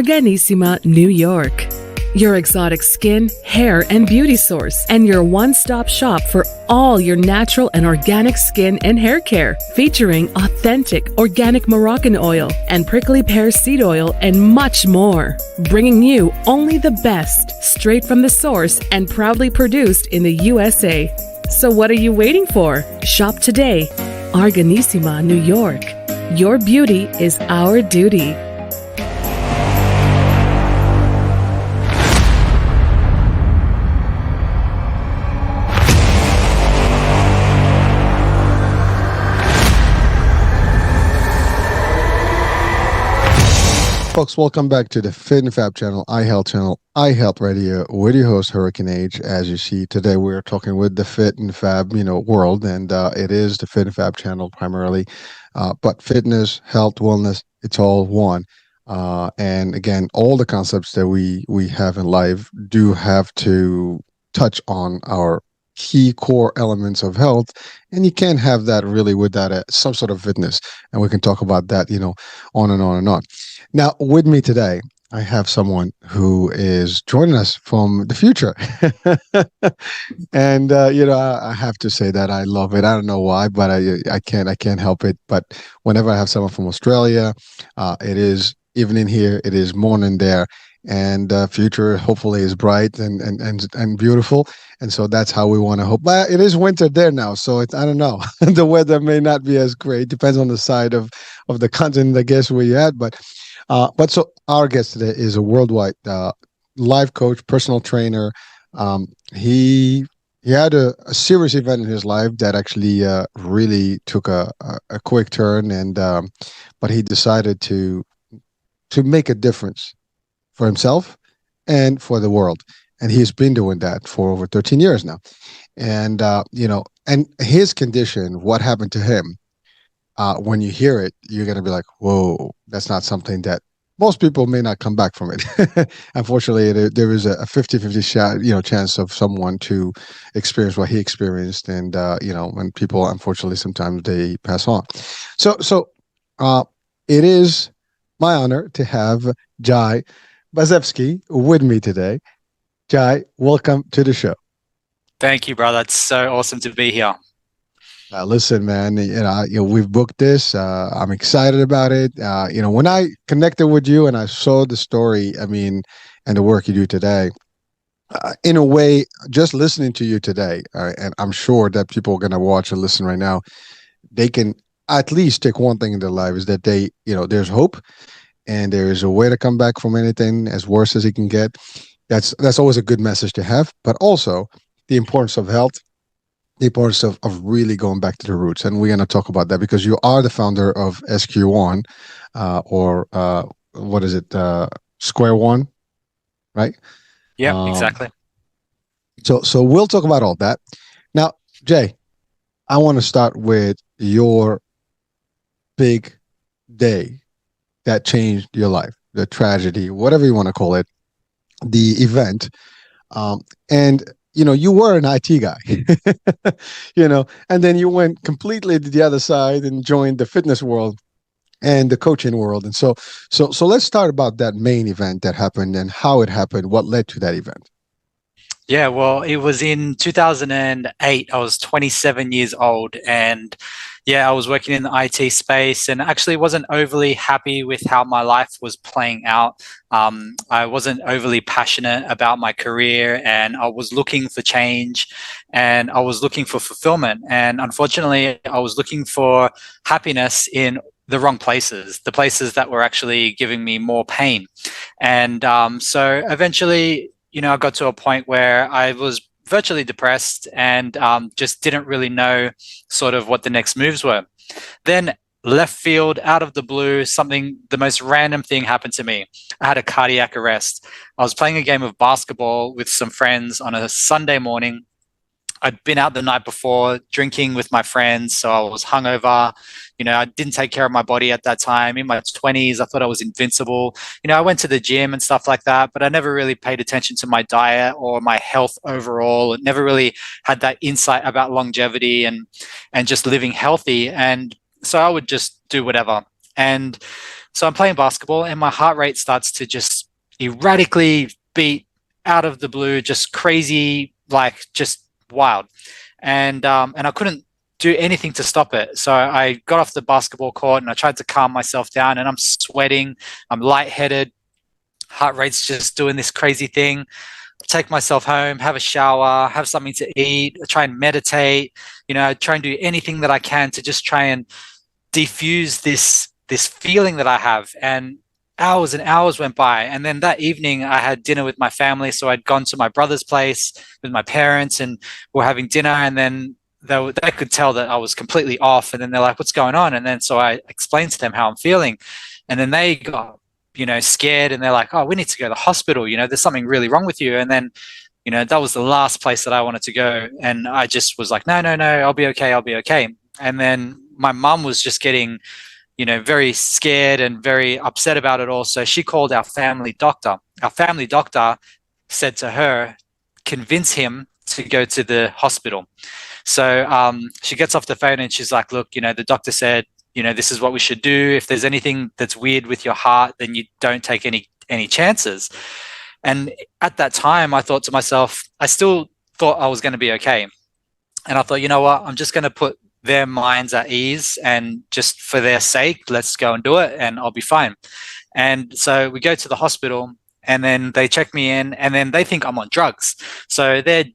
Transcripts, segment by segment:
Organissima, New York. Your exotic skin, hair, and beauty source, and your one-stop shop for all your natural and organic skin and hair care, featuring authentic organic Moroccan oil and prickly pear seed oil and much more. Bringing you only the best, straight from the source and proudly produced in the USA. So what are you waiting for? Shop today. Organissima, New York. Your beauty is our duty. Folks, welcome back to the Fit and Fab channel, iHealth Radio, with your host, Hurricane Age. As you see, today we're talking with the Fit and Fab, world, and it is the Fit and Fab channel primarily. But fitness, health, wellness, it's all one. And again, all the concepts that we have in life do have to touch on our key core elements of health, and you can't have that really without some sort of fitness. And we can talk about that, on and on and on. Now, with me today, I have someone who is joining us from the future. And, I have to say that I love it. I don't know why, but I can't help it. But whenever I have someone from Australia, it is evening here, it is morning there. And future hopefully is bright and beautiful, and so that's how we want to hope. But it is winter there now, so I don't know. The weather may not be as great. Depends on the side of the continent, I guess, where you're at. But so our guest today is a worldwide life coach, personal trainer. He had a serious event in his life that actually really took a quick turn, and but he decided to make a difference for himself and for the world. And he's been doing that for over 13 years now. And, and his condition, what happened to him, when you hear it, you're going to be like, whoa, that's not something that most people may not come back from it. Unfortunately, there is a 50-50 shot, chance of someone to experience what he experienced. And, when people, unfortunately, sometimes they pass on. So it is my honor to have Jai Bazevski with me today. Jai, welcome to the show. Thank you, brother. It's so awesome to be here. Listen, man, we've booked this. I'm excited about it. When I connected with you and I saw the story, and the work you do today, in a way, just listening to you today, and I'm sure that people are going to watch and listen right now, they can at least take one thing in their life, is that there's hope. And there is a way to come back from anything as worse as it can get. That's always a good message to have, but also the importance of health, the importance of really going back to the roots. And we're going to talk about that because you are the founder of SQ1, or what is it? Square One, right? Yeah, exactly. So we'll talk about all that. Now, Jay, I want to start with your big day that changed your life, the tragedy, whatever you want to call it, the event. And, you were an IT guy, and then you went completely to the other side and joined the fitness world and the coaching world. And so let's start about that main event that happened and how it happened, what led to that event. Yeah, well, it was in 2008. I was 27 years old, and I was working in the IT space, and actually wasn't overly happy with how my life was playing out. I wasn't overly passionate about my career, and I was looking for change, and I was looking for fulfillment. And unfortunately, I was looking for happiness in the wrong places, the places that were actually giving me more pain. And so eventually, I got to a point where I was virtually depressed and just didn't really know sort of what the next moves were. Then left field, out of the blue, the most random thing happened to me. I had a cardiac arrest. I was playing a game of basketball with some friends on a Sunday morning. I'd been out the night before drinking with my friends, so I was hungover. I didn't take care of my body at that time. In my 20s, I thought I was invincible. I went to the gym and stuff like that, but I never really paid attention to my diet or my health overall. It never really had that insight about longevity and just living healthy. And so I would just do whatever. And So I'm playing basketball and my heart rate starts to just erratically beat out of the blue, just crazy, like just wild. And I couldn't do anything to stop it. So I got off the basketball court and I tried to calm myself down, and I'm sweating, I'm lightheaded, heart rate's just doing this crazy thing. Take myself home, have a shower, have something to eat, try and meditate, try and do anything that I can to just try and defuse this feeling that I have. And hours and hours went by. And then that evening I had dinner with my family. So I'd gone to my brother's place with my parents and we're having dinner. And then they could tell that I was completely off. And then they're like, what's going on? And then so I explained to them how I'm feeling. And then they got, scared, and they're like, oh, we need to go to the hospital. There's something really wrong with you. And then, that was the last place that I wanted to go. And I just was like, no, I'll be okay. I'll be okay. And then my mum was just getting, very scared and very upset about it all. So she called our family doctor. Our family doctor said to her, convince him to go to the hospital. So she gets off the phone and she's like, look, the doctor said, this is what we should do. If there's anything that's weird with your heart, then you don't take any chances. And at that time, I thought to myself, I still thought I was going to be okay. And I thought, you know what, I'm just going to put their minds at ease, and just for their sake, let's go and do it and I'll be fine. And so we go to the hospital and then they check me in, and then they think I'm on drugs. So they're,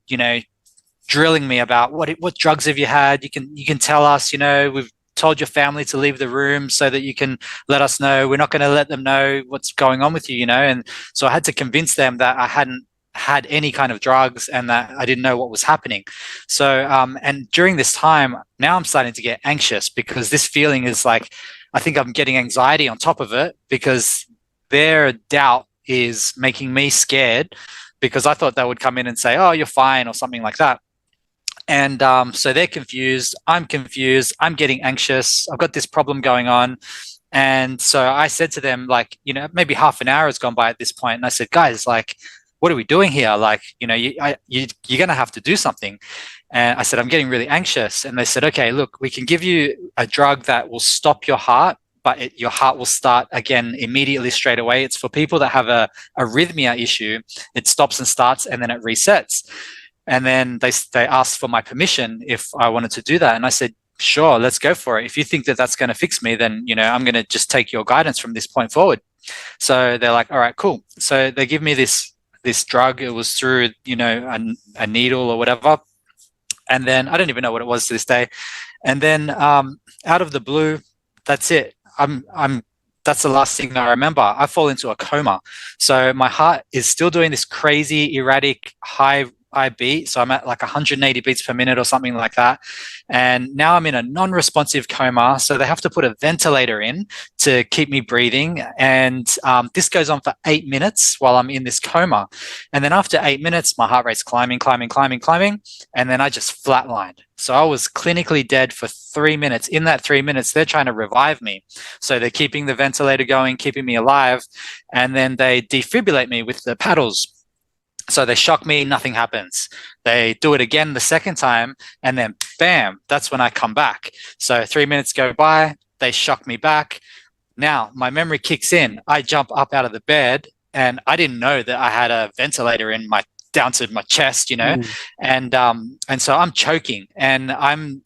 drilling me about what drugs have you had? You can tell us, we've told your family to leave the room so that you can let us know. We're not going to let them know what's going on with you, And so I had to convince them that I hadn't had any kind of drugs and that I didn't know what was happening. So, and during this time, now I'm starting to get anxious because this feeling is like, I think I'm getting anxiety on top of it because their doubt is making me scared, because I thought they would come in and say, oh, you're fine, or something like that. And so they're confused. I'm confused. I'm getting anxious. I've got this problem going on. And so I said to them, like, maybe half an hour has gone by at this point. And I said, guys, like, what are we doing here? Like, you're going to have to do something. And I said, I'm getting really anxious. And they said, okay, look, we can give you a drug that will stop your heart, but your heart will start again immediately straight away. It's for people that have a arrhythmia issue. It stops and starts and then it resets. And then they asked for my permission if I wanted to do that. And I said, sure, let's go for it. If you think that that's going to fix me, then, I'm going to just take your guidance from this point forward. So they're like, all right, cool. So they give me this drug. It was through, a needle or whatever. And then I don't even know what it was to this day. And then out of the blue, that's it. That's the last thing I remember. I fall into a coma. So my heart is still doing this crazy, erratic, high beat. So I'm at like 180 beats per minute or something like that. And now I'm in a non-responsive coma. So they have to put a ventilator in to keep me breathing. And this goes on for 8 minutes while I'm in this coma. And then after 8 minutes, my heart rate's climbing. And then I just flatlined. So I was clinically dead for 3 minutes. In that 3 minutes, they're trying to revive me. So they're keeping the ventilator going, keeping me alive. And then they defibrillate me with the paddles. So they shock me, nothing happens. They do it again the second time, and then bam, that's when I come back. So 3 minutes go by, they shock me back. Now my memory kicks in. I jump up out of the bed, and I didn't know that I had a ventilator down to my chest, and so I'm choking, and I'm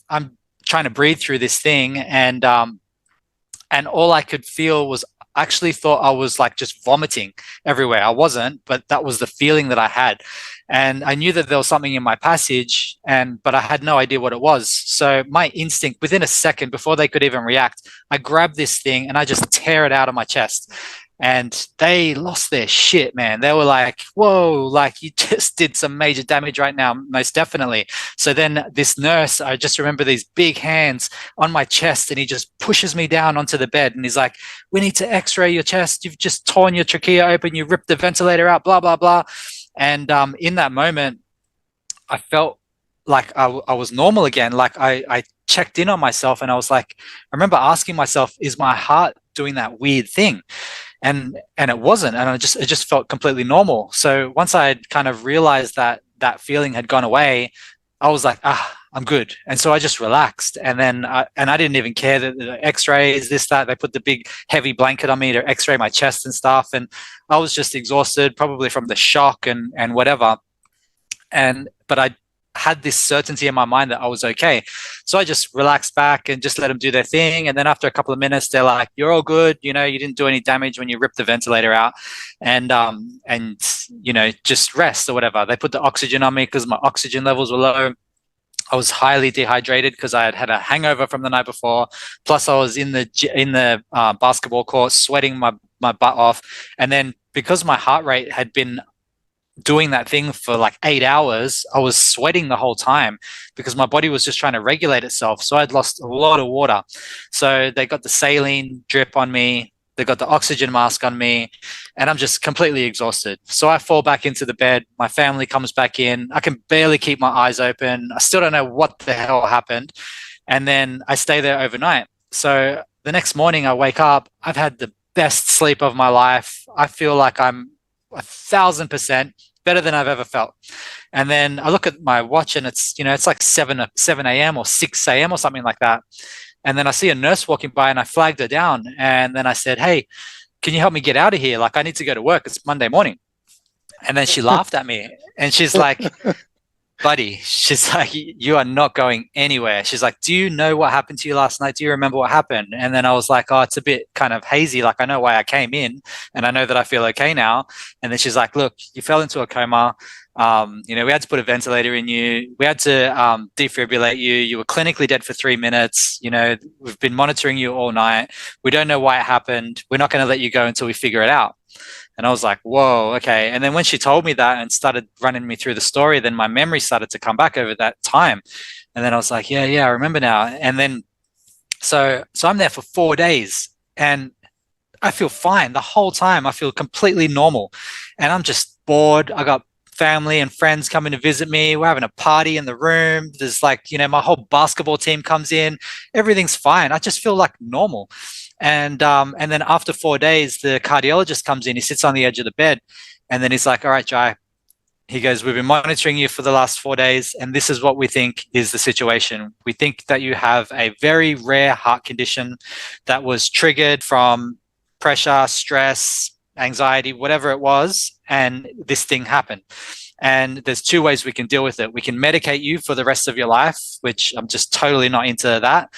trying to breathe through this thing, and all I could feel was, I actually thought I was like just vomiting everywhere. I wasn't, but that was the feeling that I had. And I knew that there was something in my passage, but I had no idea what it was. So my instinct, within a second, before they could even react, I grabbed this thing and I just tear it out of my chest. And they lost their shit, man. They were like, whoa, like you just did some major damage right now, most definitely. So then this nurse, I just remember these big hands on my chest, and he just pushes me down onto the bed. And he's like, we need to x-ray your chest. You've just torn your trachea open. You ripped the ventilator out, blah, blah, blah. And in that moment, I felt like I was normal again. Like I checked in on myself, and I was like, I remember asking myself, is my heart doing that weird thing? And it wasn't, and it just felt completely normal. So once I had kind of realized that feeling had gone away, I was like, I'm good. And so I just relaxed. And then, I didn't even care that the x-rays, this, that, they put the big heavy blanket on me to x-ray my chest and stuff. And I was just exhausted, probably from the shock and whatever. But I had this certainty in my mind that I was okay. So I just relaxed back and just let them do their thing. And then after a couple of minutes, they're like, "You're all good. You know, you didn't do any damage when you ripped the ventilator out, and just rest or whatever." They put the oxygen on me because my oxygen levels were low. I was highly dehydrated because I had had a hangover from the night before. Plus, I was in the basketball court sweating my butt off, and then because my heart rate had been doing that thing for like 8 hours, I was sweating the whole time because my body was just trying to regulate itself. So I'd lost a lot of water. So they got the saline drip on me, they got the oxygen mask on me, and I'm just completely exhausted. So I fall back into the bed. My family comes back in. I can barely keep my eyes open. I still don't know what the hell happened. And then I stay there overnight. So the next morning I wake up, I've had the best sleep of my life. I feel like I'm 1,000% better than I've ever felt. And then I look at my watch and it's like 7 a.m. or 6 a.m. or something like that. And then I see a nurse walking by and I flagged her down. And then I said, "Hey, can you help me get out of here? Like, I need to go to work. It's Monday morning." And then she laughed at me and she's like, "Buddy," she's like, "you are not going anywhere." She's like, "Do you know what happened to you last night? Do you remember what happened?" And then I was like, "Oh, it's a bit kind of hazy. Like, I know why I came in and I know that I feel okay now." And then she's like, "Look, you fell into a coma. We had to put a ventilator in you. We had to defibrillate you. You were clinically dead for 3 minutes. We've been monitoring you all night. We don't know why it happened. We're not going to let you go until we figure it out." And I was like, "Whoa, okay." And then when she told me that and started running me through the story, then my memory started to come back over that time. And then I was like, yeah, I remember now. And then so I'm there for 4 days and I feel fine the whole time. I feel completely normal. And I'm just bored. I got family and friends coming to visit me. We're having a party in the room. There's like, my whole basketball team comes in. Everything's fine. I just feel like normal. And then after 4 days, the cardiologist comes in. He sits on the edge of the bed, and then he's like, "All right, Jai." He goes, "We've been monitoring you for the last 4 days, and this is what we think is the situation. We think that you have a very rare heart condition that was triggered from pressure, stress, anxiety, whatever it was, and this thing happened. And there's two ways we can deal with it. We can medicate you for the rest of your life," which I'm just totally not into that,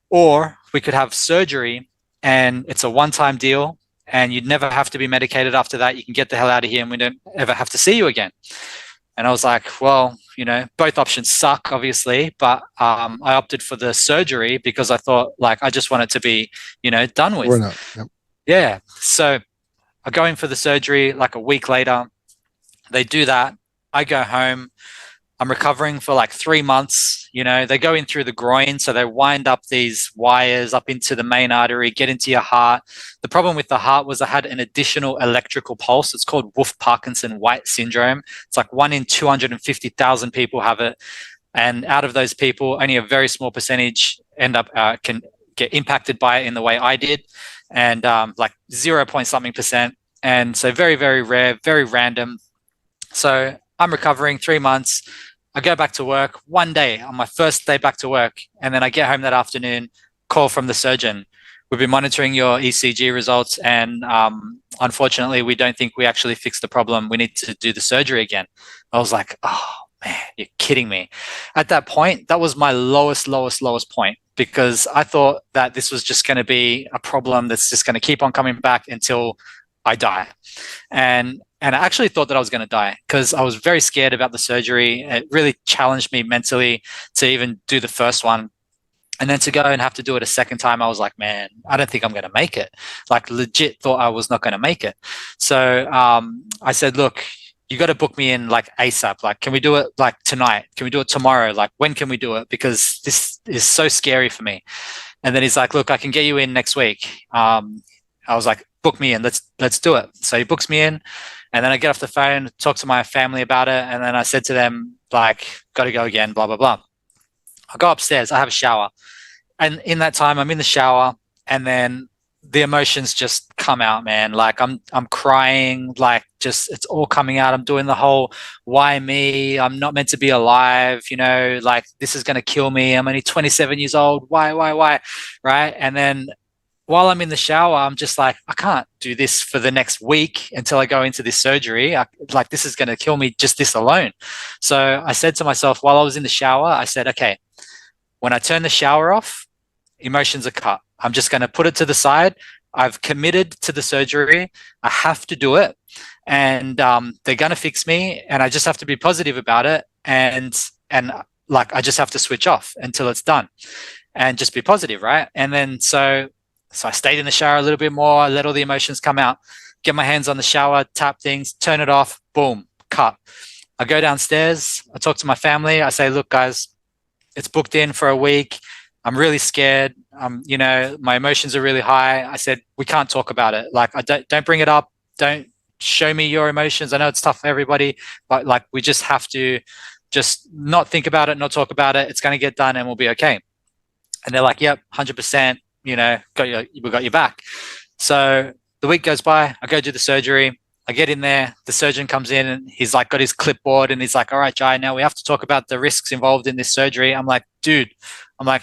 "or we could have surgery and it's a one-time deal and you'd never have to be medicated after that. You can get the hell out of here and we don't ever have to see you again." And I was like, well, both options suck, obviously, but I opted for the surgery because I thought, like, I just want it to be, done with. We're not. Yep. Yeah. So I go in for the surgery like a week later. They do that. I go home. I'm recovering for like 3 months. They go in through the groin. So they wind up these wires up into the main artery, get into your heart. The problem with the heart was I had an additional electrical pulse. It's called Wolff-Parkinson-White syndrome. It's like 1 in 250,000 people have it. And out of those people, only a very small percentage can get impacted by it in the way I did. And like 0 point something percent. And so very, very rare, very random. So I'm recovering 3 months. I go back to work one day on my first day back to work. And then I get home that afternoon, call from the surgeon. "We've been monitoring your ECG results. And unfortunately, we don't think we actually fixed the problem. We need to do the surgery again." I was like, "Oh man, you're kidding me." At that point, that was my lowest point, because I thought that this was just going to be a problem that's just going to keep on coming back until I die. And I actually thought that I was going to die because I was very scared about the surgery. It really challenged me mentally to even do the first one. And then to go and have to do it a second time, I was like, man, I don't think I'm going to make it. Like, legit thought I was not going to make it. So I said, "Look, you got to book me in like ASAP. Like, can we do it like tonight? Can we do it tomorrow? Like, when can we do it? Because this is so scary for me." And then he's like, "Look, I can get you in next week." I was like, "Book me in. Let's do it." So he books me in, and then I get off the phone, talk to my family about it, and then I said to them, like, "Got to go again, blah blah blah." I go upstairs. I have a shower, and in that time, I'm in the shower, and then the emotions just come out, man. Like I'm crying, like just it's all coming out. I'm doing the whole why me? I'm not meant to be alive, like this is gonna kill me. I'm only 27 years old. Why? Right? And then while I'm in the shower, I'm just like, I can't do this for the next week until I go into this surgery. Like this is gonna kill me, just this alone. So I said to myself while I was in the shower, I said, okay, when I turn the shower off, emotions are cut. I'm just going to put it to the side. I've committed to the surgery. I have to do it. And they're going to fix me. And I just have to be positive about it. And like, I just have to switch off until it's done and just be positive. Right. And then, so I stayed in the shower a little bit more. I let all the emotions come out, get my hands on the shower, tap things, turn it off, boom, cut. I go downstairs. I talk to my family. I say, look, guys, it's booked in for a week. I'm really scared. My emotions are really high. I said, we can't talk about it. Like, I don't bring it up. Don't show me your emotions. I know it's tough for everybody, but like, we just have to just not think about it, not talk about it. It's going to get done and we'll be okay. And they're like, yep, 100%, we got your back. So the week goes by, I go do the surgery. I get in there, the surgeon comes in and he's like got his clipboard and he's like, all right, Jai, now we have to talk about the risks involved in this surgery. I'm like, dude,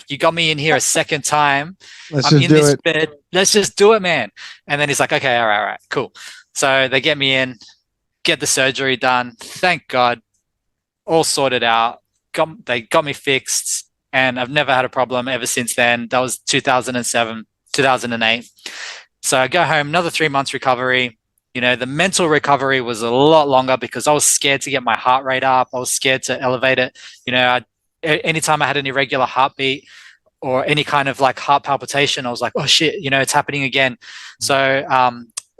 you got me in here a second time. I'm in this bed. Let's just do it, man. And then he's like, okay, all right, cool. So they get me in, get the surgery done. Thank God, all sorted out. They got me fixed and I've never had a problem ever since then. That was 2007, 2008. So I go home, another 3 months recovery. The mental recovery was a lot longer because I was scared to get my heart rate up. I was scared to elevate it. Anytime I had an irregular heartbeat or any kind of like heart palpitation, I was like, oh shit, it's happening again. So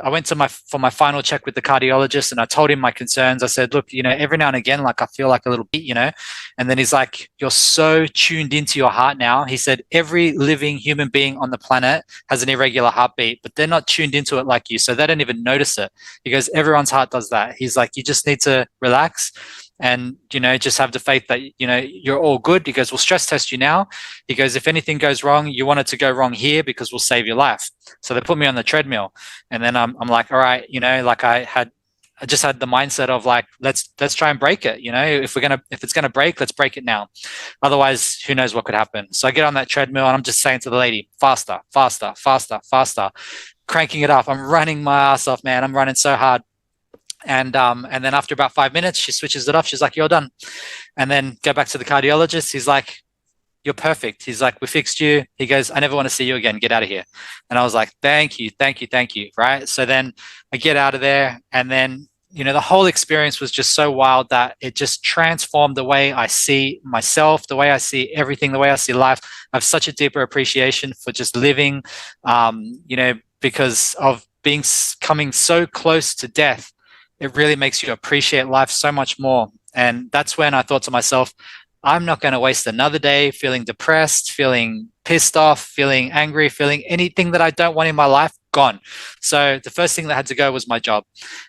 I went to for my final check with the cardiologist and I told him my concerns. I said, look, every now and again, like I feel like a little beat, and then he's like, you're so tuned into your heart now. He said, every living human being on the planet has an irregular heartbeat, but they're not tuned into it like you. So they don't even notice it. He goes, everyone's heart does that. He's like, you just need to relax and, just have the faith that, you're all good. He goes, we'll stress test you now. He goes, if anything goes wrong, you want it to go wrong here because we'll save your life. So they put me on the treadmill and then I'm like, all right, like I just had the mindset of like, let's try and break it. If it's going to break, let's break it now. Otherwise, who knows what could happen. So I get on that treadmill and I'm just saying to the lady, faster, cranking it up. I'm running my ass off, man. I'm running so hard. And then after about 5 minutes, she switches it off. She's like, you're done. And then go back to the cardiologist. He's like, you're perfect. He's like, we fixed you. He goes, I never want to see you again. Get out of here. And I was like, thank you. Right. So then I get out of there. And then, the whole experience was just so wild that it just transformed the way I see myself, the way I see everything, the way I see life. I have such a deeper appreciation for just living, because of coming so close to death. It really makes you appreciate life so much more. And that's when I thought to myself, I'm not going to waste another day feeling depressed, feeling pissed off, feeling angry, feeling anything that I don't want in my life, gone. So the first thing that had to go was my job.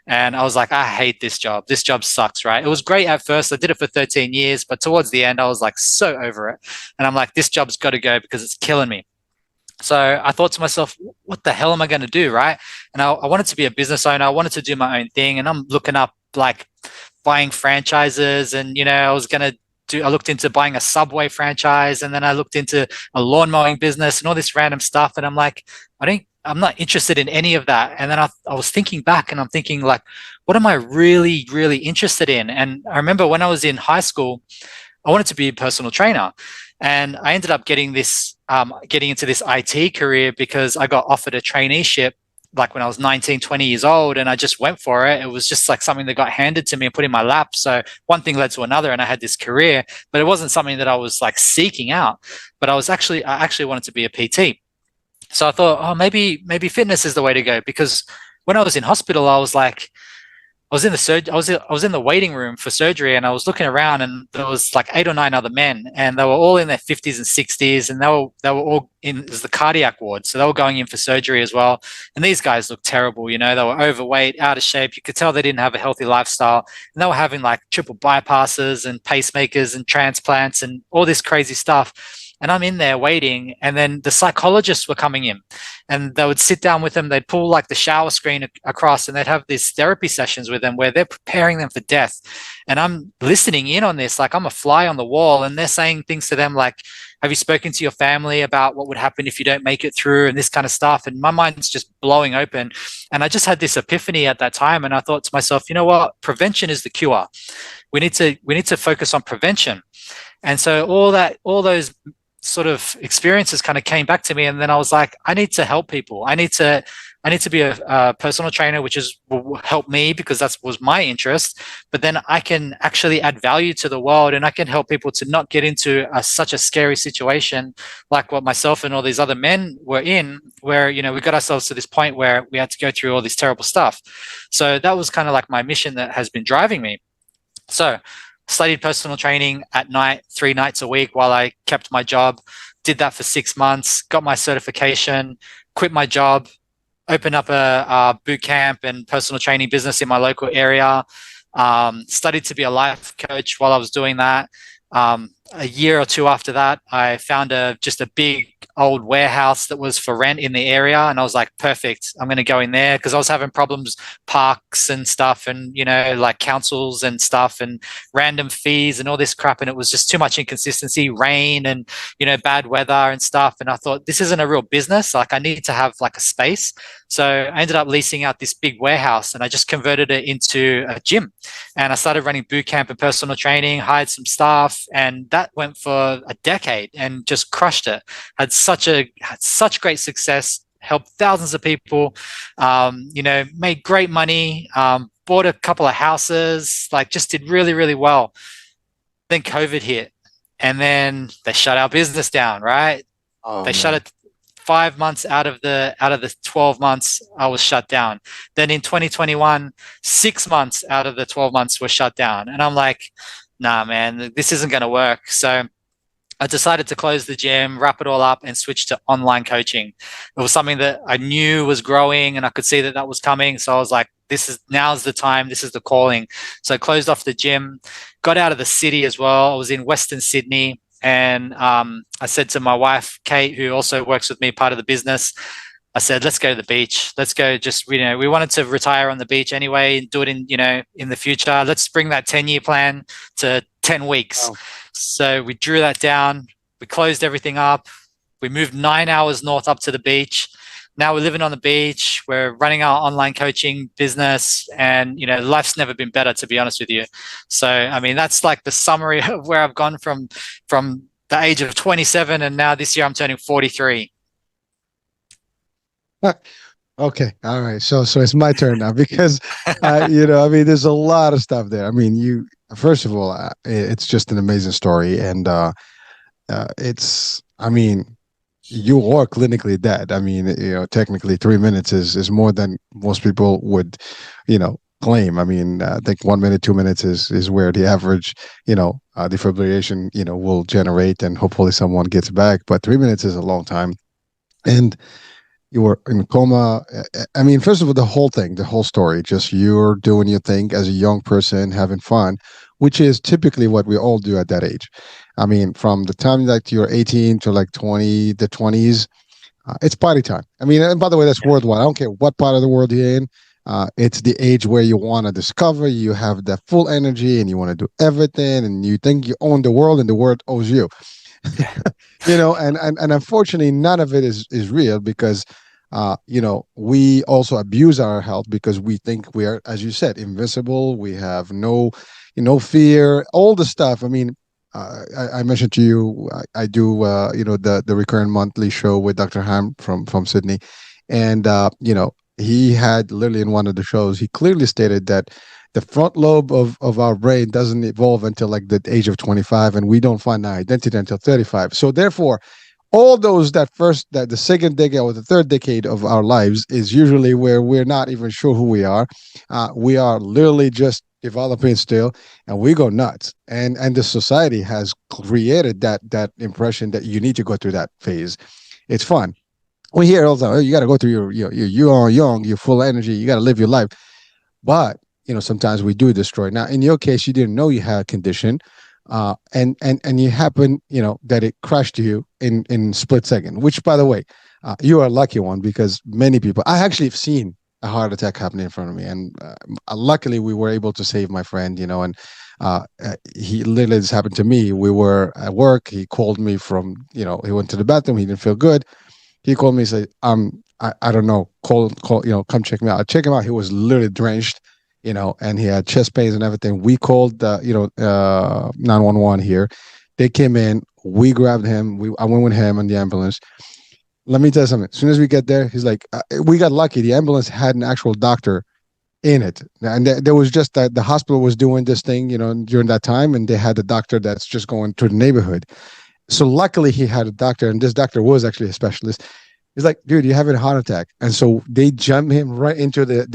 And I was like, I hate this job. This job sucks, right? It was great at first. I did it for 13 years, but towards the end, I was like so over it. And I'm like, this job's got to go because it's killing me. So I thought to myself, what the hell am I going to do, right? And I wanted to be a business owner. I wanted to do my own thing. And I'm looking up like buying franchises and, I looked into buying a Subway franchise and then I looked into a lawn mowing business and all this random stuff. And I'm like, I'm not interested in any of that. And then I was thinking back and I'm thinking like, what am I really, really interested in? And I remember when I was in high school, I wanted to be a personal trainer. And I ended up getting into this IT career because I got offered a traineeship like when I was 19, 20 years old, and I just went for it. It was just like something that got handed to me and put in my lap. So one thing led to another and I had this career, but it wasn't something that I was like seeking out, but I actually wanted to be a PT. So I thought, oh, maybe fitness is the way to go, because when I was in hospital, I was like, I was in the waiting room for surgery and I was looking around and there was like 8 or 9 other men and they were all in their 50s and 60s and they were all in the cardiac ward. So they were going in for surgery as well. And these guys looked terrible. They were overweight, out of shape. You could tell they didn't have a healthy lifestyle and they were having like triple bypasses and pacemakers and transplants and all this crazy stuff. And I'm in there waiting, and then the psychologists were coming in, and they would sit down with them. They'd pull like the shower screen across, and they'd have these therapy sessions with them where they're preparing them for death. And I'm listening in on this, like I'm a fly on the wall, and they're saying things to them like, have you spoken to your family about what would happen if you don't make it through, and this kind of stuff? And my mind's just blowing open. And I just had this epiphany at that time, and I thought to myself, you know what? Prevention is the cure. We need to focus on prevention. And so all those sort of experiences kind of came back to me, and then I was like, I need to help people. I need to be a personal trainer, which will help me because that was my interest. But then I can actually add value to the world, and I can help people to not get into such a scary situation like what myself and all these other men were in, where we got ourselves to this point where we had to go through all this terrible stuff. So that was kind of like my mission that has been driving me. So studied personal training at night, 3 nights a week while I kept my job, did that for 6 months, got my certification, quit my job, opened up a boot camp and personal training business in my local area, studied to be a life coach while I was doing that. A year or two after that, I found just a big old warehouse that was for rent in the area, and I was like, perfect, I'm going to go in there, because I was having problems, parks and stuff, and like councils and stuff, and random fees and all this crap, and it was just too much inconsistency, rain and bad weather and stuff. And I thought, this isn't a real business, like I need to have like a space. So I ended up leasing out this big warehouse, and I just converted it into a gym, and I started running boot camp and personal training, hired some staff, and that went for a decade and just crushed it. Had such great success, helped thousands of people, made great money, bought a couple of houses, like just did really, really well. Then COVID hit, and then they shut our business down, right? They shut it 5 months out of the 12 months I was shut down. Then in 2021, 6 months out of the 12 months were shut down. And I'm like, nah, man, this isn't going to work. So I decided to close the gym, wrap it all up, and switch to online coaching. It was something that I knew was growing, and I could see that was coming. So I was like, now's the time. This is the calling. So I closed off the gym, got out of the city as well. I was in Western Sydney, and I said to my wife, Kate, who also works with me, part of the business, I said, let's go to the beach. Let's go. Just, we wanted to retire on the beach anyway and do it in the future. Let's bring that 10-year plan to 10 weeks. Wow. So we drew that down. We closed everything up. We moved 9 hours north up to the beach. Now we're living on the beach. We're running our online coaching business, and life's never been better, to be honest with you. So I mean, that's like the summary of where I've gone from the age of 27, and now this year I'm turning 43. Okay, all right. So it's my turn now, because I mean, there's a lot of stuff there. I mean, first of all, it's just an amazing story, and I mean, you are clinically dead. I mean, technically 3 minutes is more than most people would, claim. I mean, I think 1 minute, 2 minutes is where the average, defibrillation, will generate, and hopefully someone gets back. But 3 minutes is a long time, and you were in coma. I mean, first of all, the whole story, just you're doing your thing as a young person, having fun, which is typically what we all do at that age. I mean, from the time like you're 18 to like 20, the 20s, it's party time. I mean, and by the way, that's worldwide. I don't care what part of the world you're in. It's the age where you want to discover, you have that full energy, and you want to do everything, and you think you own the world, and the world owes you. And unfortunately, none of it is real, because we also abuse our health because we think we are, as you said, invincible. We have no fear, all the stuff. I mean, I mentioned to you, I do, the recurrent monthly show with Dr. Ham from Sydney. And, he had literally in one of the shows, he clearly stated that the front lobe of our brain doesn't evolve until like the age of 25, and we don't find our identity until 35. So therefore, all those the second decade or the third decade of our lives is usually where we're not even sure who we are. We are literally just developing still, and we go nuts. And the society has created that impression that you need to go through that phase. It's fun. We hear all the time, oh, you got to go through you are young, you're full of energy, you got to live your life. But sometimes we do destroy. Now, in your case, you didn't know you had a condition, and you happen, that it crushed you in split second. Which, by the way, you are a lucky one, because many people. I actually have seen a heart attack happen in front of me, and luckily we were able to save my friend. And he literally, this happened to me. We were at work. He called me from, he went to the bathroom. He didn't feel good. He called me and said, I don't know, call, come check me out. I check him out. He was literally drenched, and he had chest pains and everything. We called, 911 here. They came in. We grabbed him. I went with him in the ambulance. Let me tell you something. As soon as we get there, he's like, we got lucky. The ambulance had an actual doctor in it. And there was just that the hospital was doing this thing, during that time. And they had a doctor that's just going through the neighborhood. So luckily he had a doctor, and this doctor was actually a specialist. He's like, dude, you're having a heart attack. And so they jumped him right into the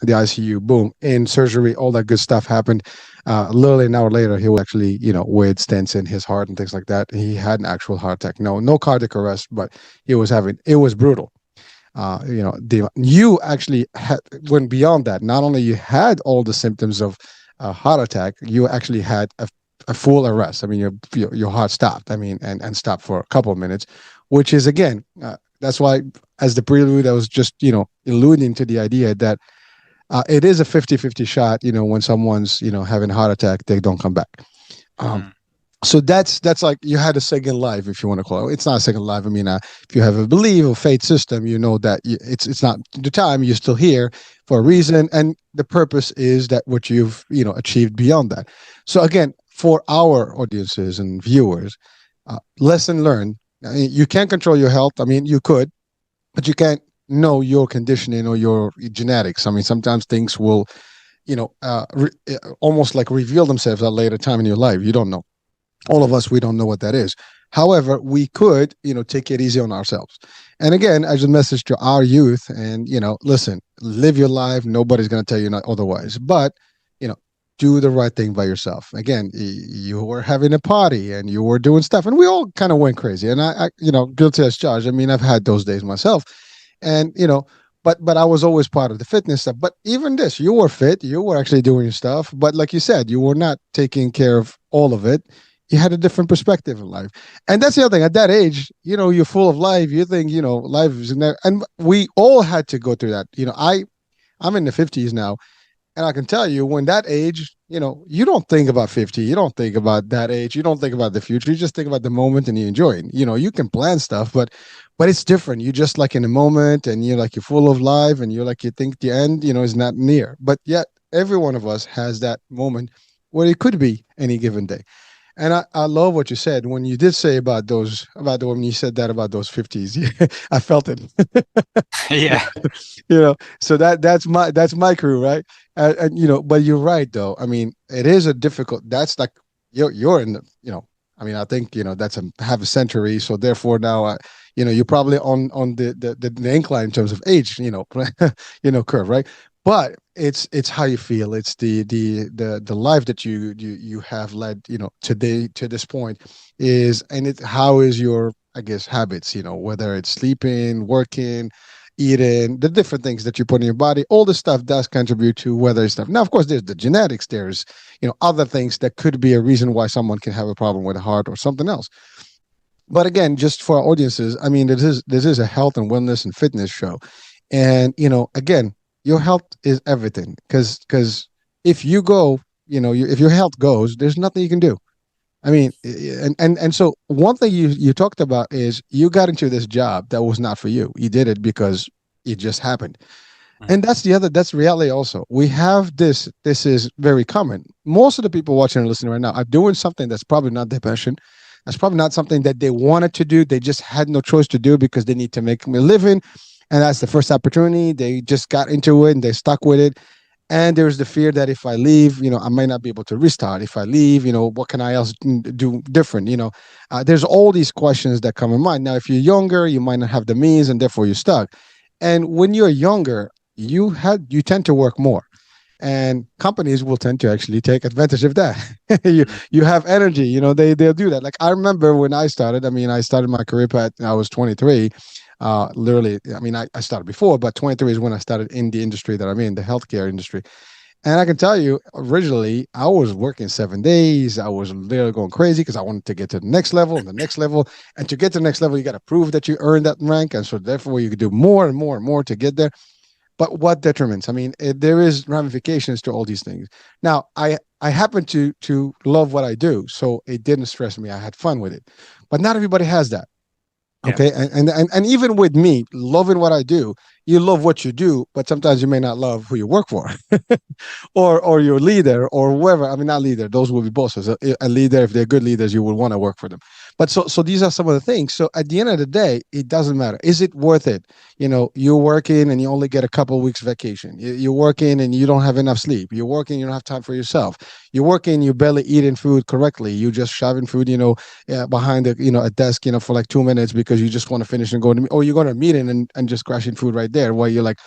ICU. Boom, in surgery, all that good stuff happened. Literally an hour later, he was actually, with stents in his heart and things like that. He had an actual heart attack. No cardiac arrest, but it was brutal. You actually went beyond that. Not only you had all the symptoms of a heart attack, you actually had a full arrest. I mean, your heart stopped. I mean, and stopped for a couple of minutes, which is, again, that's why, as the prelude, I was just, alluding to the idea that it is a 50-50 shot. When someone's, having a heart attack, they don't come back. Um, so that's like you had a second life, if you want to call it. It's not a second life. I mean, if you have a belief or faith system, you know that it's not the time. You're still here for a reason, and the purpose is that what you've achieved beyond that. So again, for our audiences and viewers, lesson learned. I mean, you can't control your health. I mean, you could, but you can't know your conditioning or your genetics. I mean, sometimes things will, almost like reveal themselves at a later time in your life. You don't know. All of us, we don't know what that is. However, we could, take it easy on ourselves. And again, as a message to our youth, and, listen, live your life. Nobody's going to tell you not otherwise, but, do the right thing by yourself. Again, you were having a party and you were doing stuff, and we all kind of went crazy. And I guilty as charged. I mean, I've had those days myself, and, but I was always part of the fitness stuff. But even this, you were fit, you were actually doing your stuff. But like you said, you were not taking care of all of it. You had a different perspective in life. And that's the other thing. At that age, you're full of life. You think, life is in there. And we all had to go through that. I'm in the 50s now. And I can tell you, when that age, you don't think about 50. You don't think about that age. You don't think about the future. You just think about the moment and you enjoy it. You can plan stuff, but it's different. You're just like in the moment, and you're full of life, and you think the end, is not near. But yet every one of us has that moment where it could be any given day. And I love what you said when you did say about when you said that about those 50s. I felt it. Yeah. So that's my crew, right? And but you're right, though. I mean, it is a difficult. That's like you're in the, I mean, I think that's half a century. So therefore now, you're probably on the incline in terms of age, curve, right? But it's how you feel. It's the life that you have led, today to this point and how is your, I guess, habits, whether it's sleeping, working, eating, the different things that you put in your body. All this stuff does contribute to whether it's stuff. Now, of course, there's the genetics. There's other things that could be a reason why someone can have a problem with the heart or something else. But again, just for our audiences, I mean, this is a health and wellness and fitness show, and again, your health is everything. Because if you go, if your health goes, there's nothing you can do. I mean, and so one thing you talked about is you got into this job that was not for you. You did it because it just happened. And that's reality also. We have this is very common. Most of the people watching and listening right now are doing something that's probably not their passion. That's probably not something that they wanted to do. They just had no choice to do because they need to make a living. And that's the first opportunity. They just got into it and they stuck with it. And there's the fear that if I leave, I might not be able to restart. If I leave, what can I else do different? There's all these questions that come in mind. Now, if you're younger, you might not have the means and therefore you're stuck. And when you're younger, you tend to work more. And companies will tend to actually take advantage of that. you have energy, they'll do that. Like I remember when I started, I started my career path, I was 23. Literally, I started before, but 23 is when I started in the industry that I'm in, the healthcare industry. And I can tell you, originally, I was working 7 days. I was literally going crazy because I wanted to get to the next level and the next level. And to get to the next level, you got to prove that you earned that rank. And so, therefore, you could do more and more and more to get there. But what detriments? I mean, there is ramifications to all these things. Now, I happen to love what I do, so it didn't stress me. I had fun with it, but not everybody has that. Yeah. Okay, and even with me loving what I do, you love what you do, but sometimes you may not love who you work for. Or your leader or whoever. I mean, not leader; those will be bosses. A leader, if they're good leaders, you will want to work for them. But so these are some of the things. So at the end of the day, it doesn't matter. Is it worth it? You're working and you only get a couple of weeks vacation. You're working and you don't have enough sleep. You're working, you don't have time for yourself. You're working, you're barely eating food correctly. You're just shoving food, behind a desk, for like 2 minutes because you just want to finish and go to, or you're going to a meeting and just crashing food right there while you're like,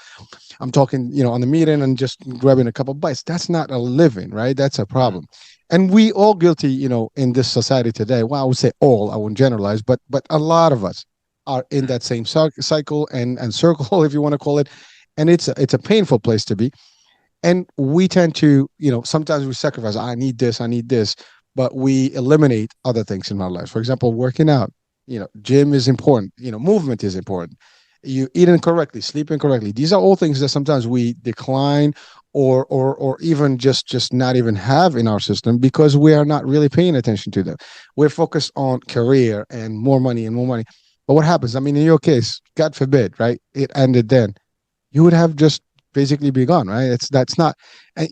I'm talking, on the meeting and just grabbing a couple bites. That's not a living, right? That's a Mm. problem. And we all guilty, in this society today. Well, I would say all, I wouldn't generalize, but a lot of us are in Mm. that same cycle and circle, if you want to call it. And it's a painful place to be. And we tend to, sometimes we sacrifice, I need this, I need this, but we eliminate other things in our lives. For example, working out, gym is important, movement is important. You eating correctly, sleeping correctly. These are all things that sometimes we decline or even just not even have in our system because we are not really paying attention to them. We're focused on career and more money and more money. But what happens? I mean, in your case, God forbid, right? It ended then, you would have just basically be gone, right? That's not, and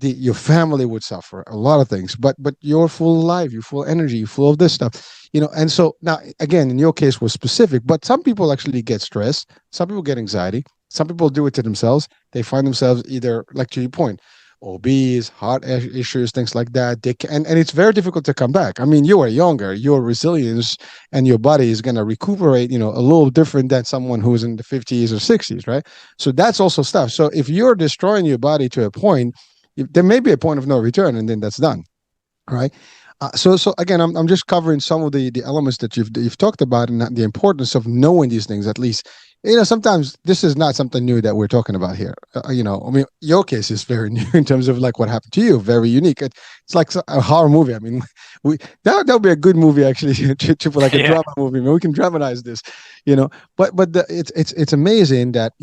your family would suffer a lot of things, but you're full of life, you're full of energy, you're full of this stuff, And so now, again, in your case was specific, but some people actually get stressed, some people get anxiety, some people do it to themselves. They find themselves either, like to your point, obese, heart issues, things like that. And it's very difficult to come back. I mean, you are younger, your resilience and your body is going to recuperate, a little different than someone who's in the 50s or 60s, right? So that's also stuff. So if you're destroying your body to a point, there may be a point of no return, and then that's done, right? So again, I'm just covering some of the elements that you've talked about and the importance of knowing these things. At least, sometimes this is not something new that we're talking about here. I mean, your case is very new in terms of like what happened to you, very unique. It's like a horror movie. I mean, that would be a good movie actually, like a Yeah. drama movie. I mean, we can dramatize this, But it's amazing that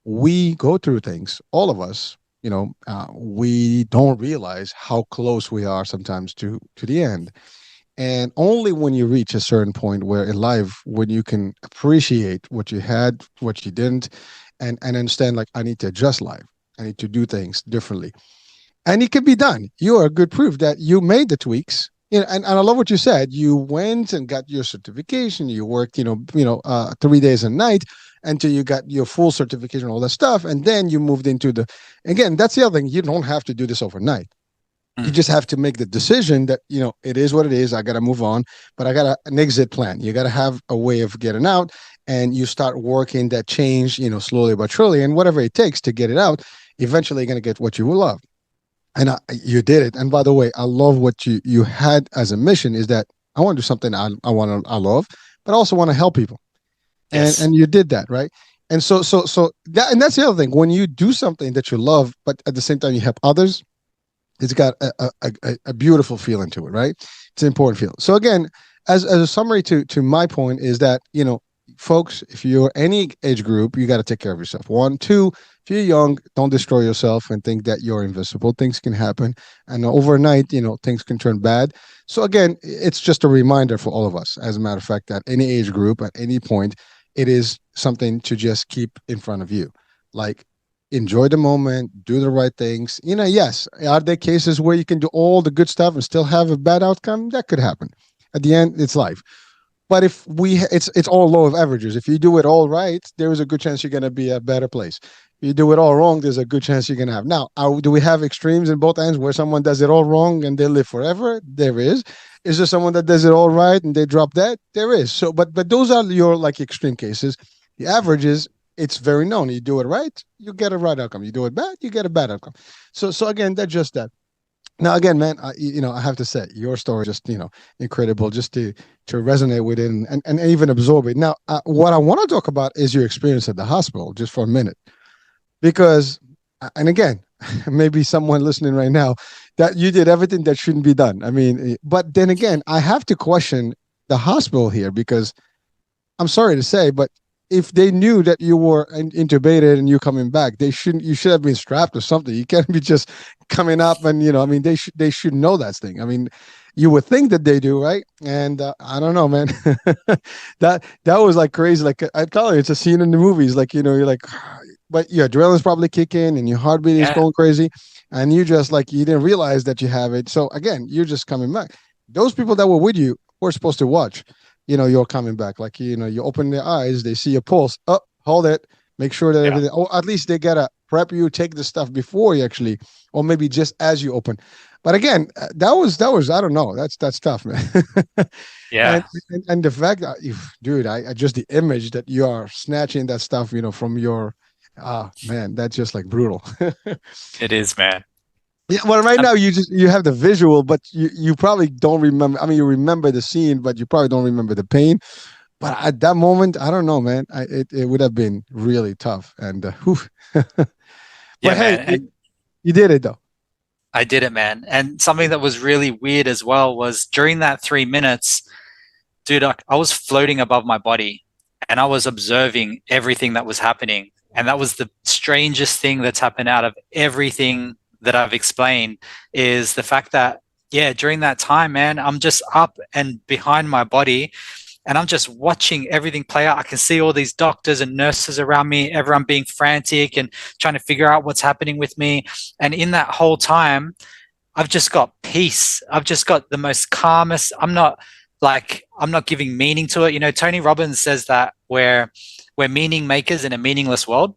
we go through things, all of us, we don't realize how close we are sometimes to the end. And only when you reach a certain point where in life, when you can appreciate what you had, what you didn't, and understand, like, I need to adjust life, I need to do things differently, and it can be done. You are good proof that you made the tweaks. And I love what you said. You went and got your certification. You worked, 3 days a night until you got your full certification, all that stuff, and then you moved into the. Again, that's the other thing. You don't have to do this overnight. You Mm. just have to make the decision that it is what it is. I got to move on, but I got an exit plan. You got to have a way of getting out, and you start working that change, slowly but surely, and whatever it takes to get it out. Eventually, you're going to get what you will love. And you did it. And by the way, I love what you had as a mission is that I want to do something I love, but I also want to help people. And Yes. and you did that, right? And so that's the other thing. When you do something that you love, but at the same time you help others, it's got a beautiful feeling to it, right? It's an important feeling. So again, as a summary to my point is that, folks, if you're any age group, you got to take care of yourself. One, two, if you're young, don't destroy yourself and think that you're invisible. Things can happen. And overnight, things can turn bad. So again, it's just a reminder for all of us, as a matter of fact, at any age group, at any point, it is something to just keep in front of you. Like, enjoy the moment, do the right things. Yes, are there cases where you can do all the good stuff and still have a bad outcome? That could happen. At the end, it's life. But if it's all law of averages. If you do it all right, there is a good chance you're going to be a better place. If you do it all wrong, there's a good chance you're going to have. Now, do we have extremes in both ends where someone does it all wrong and they live forever? There is. Is there someone that does it all right and they drop dead? There is. So, but those are your like extreme cases. The average is, it's very known. You do it right, you get a right outcome. You do it bad, you get a bad outcome. So again, that's just that. Now, again, man, I have to say, your story just, incredible, just to resonate with it and even absorb it. Now, what I want to talk about is your experience at the hospital, just for a minute, because and again, maybe someone listening right now, that you did everything that shouldn't be done. I mean, but then again, I have to question the hospital here because I'm sorry to say, but if they knew that you were intubated and you coming back, they shouldn't. You should have been strapped or something. You can't be just coming up and I mean, they should know that thing. I mean, you would think that they do, right? And I don't know, man. That was like crazy. Like I tell you, it's a scene in the movies. Like you're like, but your adrenaline's probably kicking and your heartbeat is Yeah. going crazy, and you just like you didn't realize that you have it. So again, you're just coming back. Those people that were with you were supposed to watch. You're coming back. Like you open their eyes, they see a pulse. Oh, hold it. Make sure that Yeah. everything. Or at least they gotta prep you, take the stuff before you actually, or maybe just as you open. But again, that was I don't know. That's tough, man. and, Yeah. and the fact that, dude, I just the image that you are snatching that stuff, from your, man, that's just like brutal. It is, man. Yeah, well, right Um, now you have the visual, but you probably don't remember. I mean, you remember the scene, but you probably don't remember the pain. But at that moment, I don't know, man. It would have been really tough. And whew. yeah, But hey, man. you did it though. I did it, man. And something that was really weird as well was during that 3 minutes, dude, I was floating above my body and I was observing everything that was happening. And that was the strangest thing that's happened out of everything that I've explained is the fact that, yeah, during that time, man, I'm just up and behind my body and I'm just watching everything play out. I can see all these doctors and nurses around me, everyone being frantic and trying to figure out what's happening with me. And in that whole time, I've just got peace. I've just got the most calmest. I'm not giving meaning to it. Tony Robbins says that we're meaning makers in a meaningless world.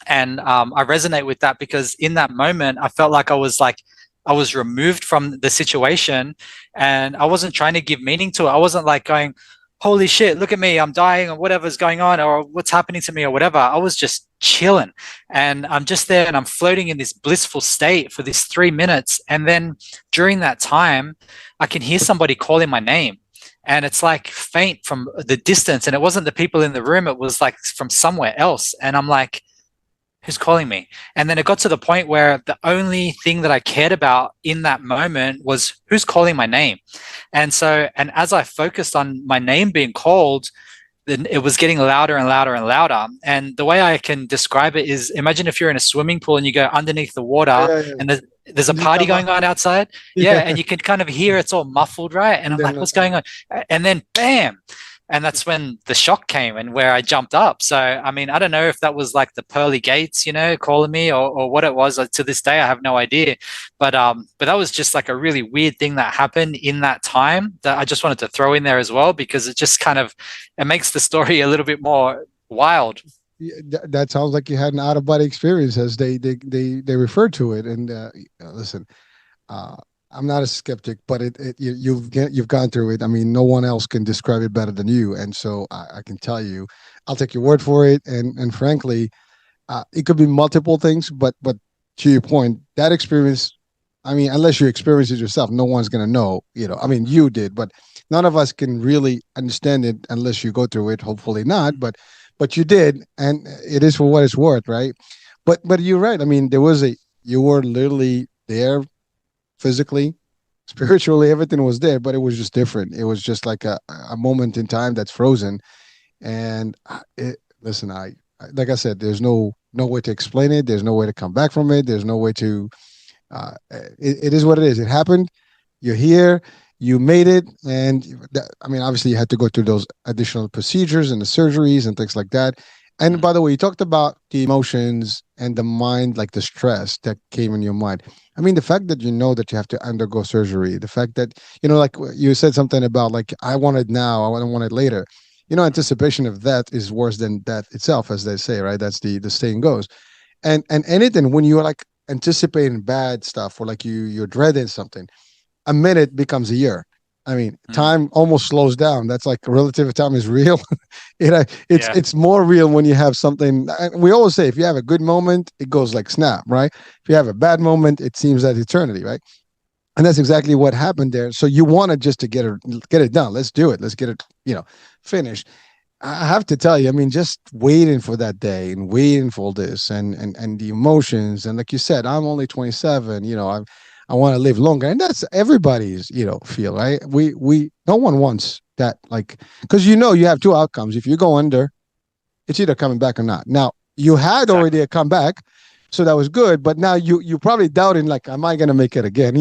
And I resonate with that because in that moment, I felt like I was removed from the situation and I wasn't trying to give meaning to it. I wasn't like going, holy shit, look at me, I'm dying or whatever's going on or what's happening to me or whatever. I was just chilling and I'm just there and I'm floating in this blissful state for this 3 minutes. And then during that time, I can hear somebody calling my name. And it's like faint from the distance. And it wasn't the people in the room, it was like from somewhere else. And I'm like, who's calling me? And then it got to the point where the only thing that I cared about in that moment was who's calling my name. And as I focused on my name being called, then it was getting louder and louder and louder. And the way I can describe it is imagine if you're in a swimming pool and you go underneath the water and there's a party going on outside. Yeah. And you can kind of hear it's all muffled, right? And I'm like, what's going on? And then bam. And that's when the shock came and where I jumped up. So, I mean, I don't know if that was like the pearly gates, calling me or what it was. To this day, I have no idea. But that was just like a really weird thing that happened in that time that I just wanted to throw in there as well, because it just it makes the story a little bit more wild. Yeah, that sounds like you had an out of body experience, as they refer to it. And listen, uh, I'm not a skeptic, but you've gone through it. I mean, no one else can describe it better than you, and so I can tell you, I'll take your word for it. And frankly, it could be multiple things, but to your point, that experience. I mean, unless you experience it yourself, no one's gonna know. I mean, you did, but none of us can really understand it unless you go through it. Hopefully not, but you did, and it is for what it's worth, right? But you're right. I mean, you were literally there physically, spiritually, everything was there, but it was just different. It was just like a moment in time that's frozen. And listen, like I said, there's no way to explain it. There's no way to come back from it. There's no way to. It is what it is. It happened. You're here. You made it, and I mean, obviously, you had to go through those additional procedures and the surgeries and things like that. And by the way, you talked about the emotions and the mind, like the stress that came in your mind. I mean, the fact that you know that you have to undergo surgery, the fact that, like you said something about like, I want it now, I don't want it later. Anticipation of that is worse than death itself, as they say, right? That's the saying goes. And anything when you're like anticipating bad stuff or like you're dreading something, a minute becomes a year. I mean, time almost slows down. That's like relative time is real. It's more real when you have something. We always say if you have a good moment, it goes like snap, right? If you have a bad moment, it seems like eternity, right? And that's exactly what happened there. So you wanted just to get it done. Let's do it. Let's get it, finished. I have to tell you, I mean, just waiting for that day and waiting for this and the emotions. And like you said, I'm only 27, I want to live longer. And that's everybody's, feel, right? No one wants that, like, because you have two outcomes. If you go under, it's either coming back or not. Now, you had already a comeback, so that was good. But now you probably doubting, like, am I going to make it again?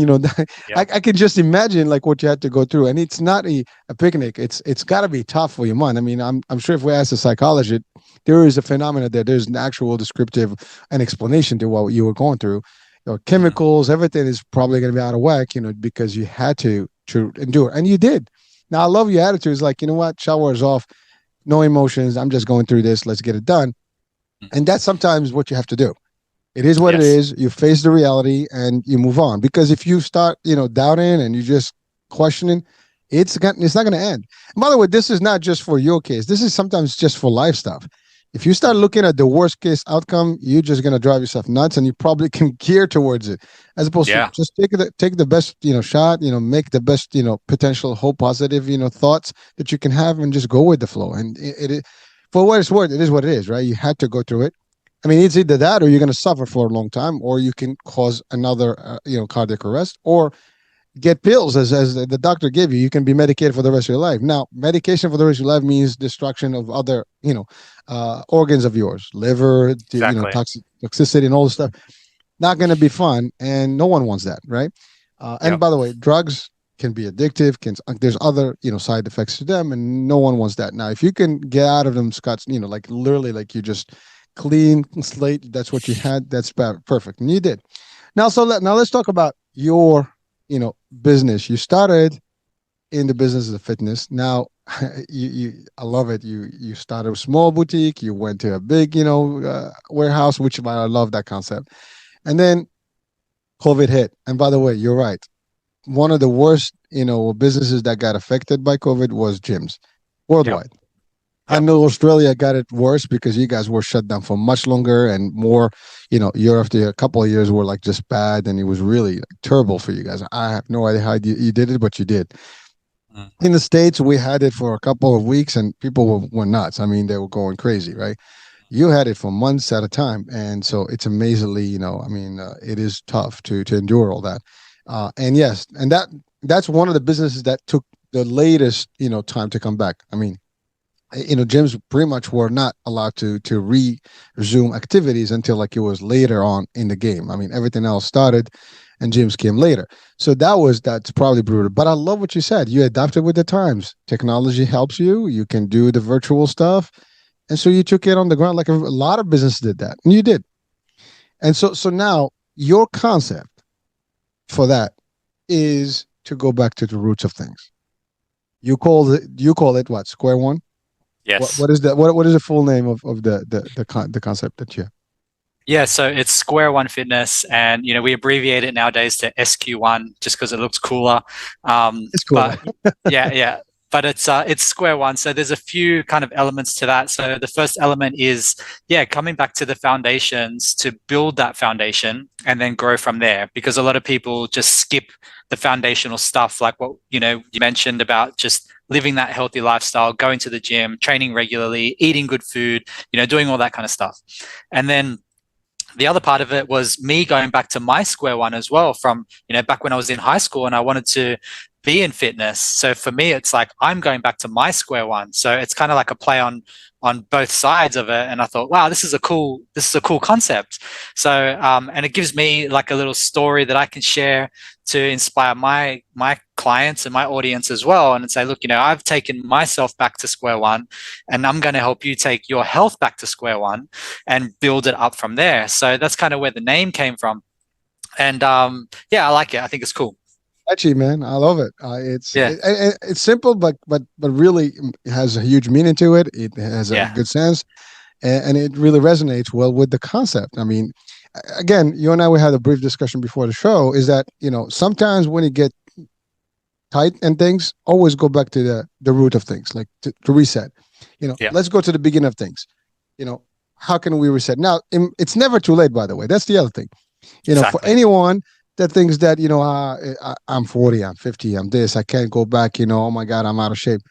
I can just imagine like what you had to go through, and it's not a picnic. It's got to be tough for your mind. I mean, I'm sure if we ask a psychologist, there is a phenomena there. There's an actual descriptive and explanation to what you were going through. Chemicals, everything is probably going to be out of whack, because you had to endure, and you did. Now, I love your attitude. It's like, you know what, shower is off, no emotions. I'm just going through this. Let's get it done. And that's sometimes what you have to do. It is what it is. You face the reality and you move on. Because if you start, doubting and you just questioning, it's not going to end. And by the way, this is not just for your case. This is sometimes just for life stuff. If you start looking at the worst case outcome, you're just going to drive yourself nuts, and you probably can gear towards it, as opposed to just take the best, shot, make the best, potential hope, positive, thoughts that you can have, and just go with the flow. And it for what it's worth, it is what it is, right? You had to go through it. I mean, it's either that or you're going to suffer for a long time, or you can cause another, cardiac arrest, or get pills as the doctor gave you. You can be medicated for the rest of your life. Now, medication for the rest of your life means destruction of other, organs of yours, liver, toxicity, and all this stuff. Not going to be fun, and no one wants that, right? And by the way, drugs can be addictive. There's other, side effects to them, and no one wants that. Now, if you can get out of them, Scott, like literally, like you just clean slate, that's what you had. That's perfect, and you did. Now, now let's talk about your business. You started in the business of fitness. Now, I love it. You started a small boutique. You went to a big, warehouse, which I love that concept. And then COVID hit. And by the way, you're right. One of the worst, businesses that got affected by COVID was gyms worldwide. Yep. I know Australia got it worse because you guys were shut down for much longer and more, year after a couple of years were like just bad, and it was really terrible for you guys. I have no idea how you did it, but you did. In the States, we had it for a couple of weeks and people were nuts. I mean, they were going crazy, right? You had it for months at a time. And so it's amazingly, it is tough to endure all that. And yes, and that's one of the businesses that took the latest, time to come back. I mean, gyms pretty much were not allowed to resume activities until like it was later on in the game. I mean, everything else started and gyms came later. So that's probably brutal. But I love what you said. You adapted with the times. Technology helps you. You can do the virtual stuff. And so you took it on the ground, like a lot of businesses did that. And you did. And so now your concept for that is to go back to the roots of things. You call it what? Square one? Yes. What is that? What is the full name of the concept that you have? Yeah, so it's Square One Fitness, and we abbreviate it nowadays to SQ1 just because it looks cooler. It's cool. But but it's Square One. So there's a few kind of elements to that. So the first element is coming back to the foundations to build that foundation and then grow from there. Because a lot of people just skip the foundational stuff, like what you mentioned about just living that healthy lifestyle, going to the gym, training regularly, eating good food, doing all that kind of stuff. And then the other part of it was me going back to my square one as well from, back when I was in high school and I wanted to be in fitness. So for me, it's like I'm going back to my square one. So it's kind of like a play on both sides of it. And I thought, wow, this is a cool concept. So and it gives me like a little story that I can share to inspire my clients and my audience as well, and say, look, I've taken myself back to square one, and I'm going to help you take your health back to square one and build it up from there. So that's kind of where the name came from. And I like it. I think it's cool. Catchy, man. I love it. It's simple, but really has a huge meaning to it. It has a good sense, and it really resonates well with the concept. I mean, again, you and I, we had a brief discussion before the show, is that, sometimes when you get tight and things, always go back to the root of things, like to reset. Let's go to the beginning of things. How can we reset? Now, it's never too late, by the way. That's the other thing. Exactly. For anyone that thinks that, I'm 40, I'm 50, I'm this, I can't go back, oh my God, I'm out of shape.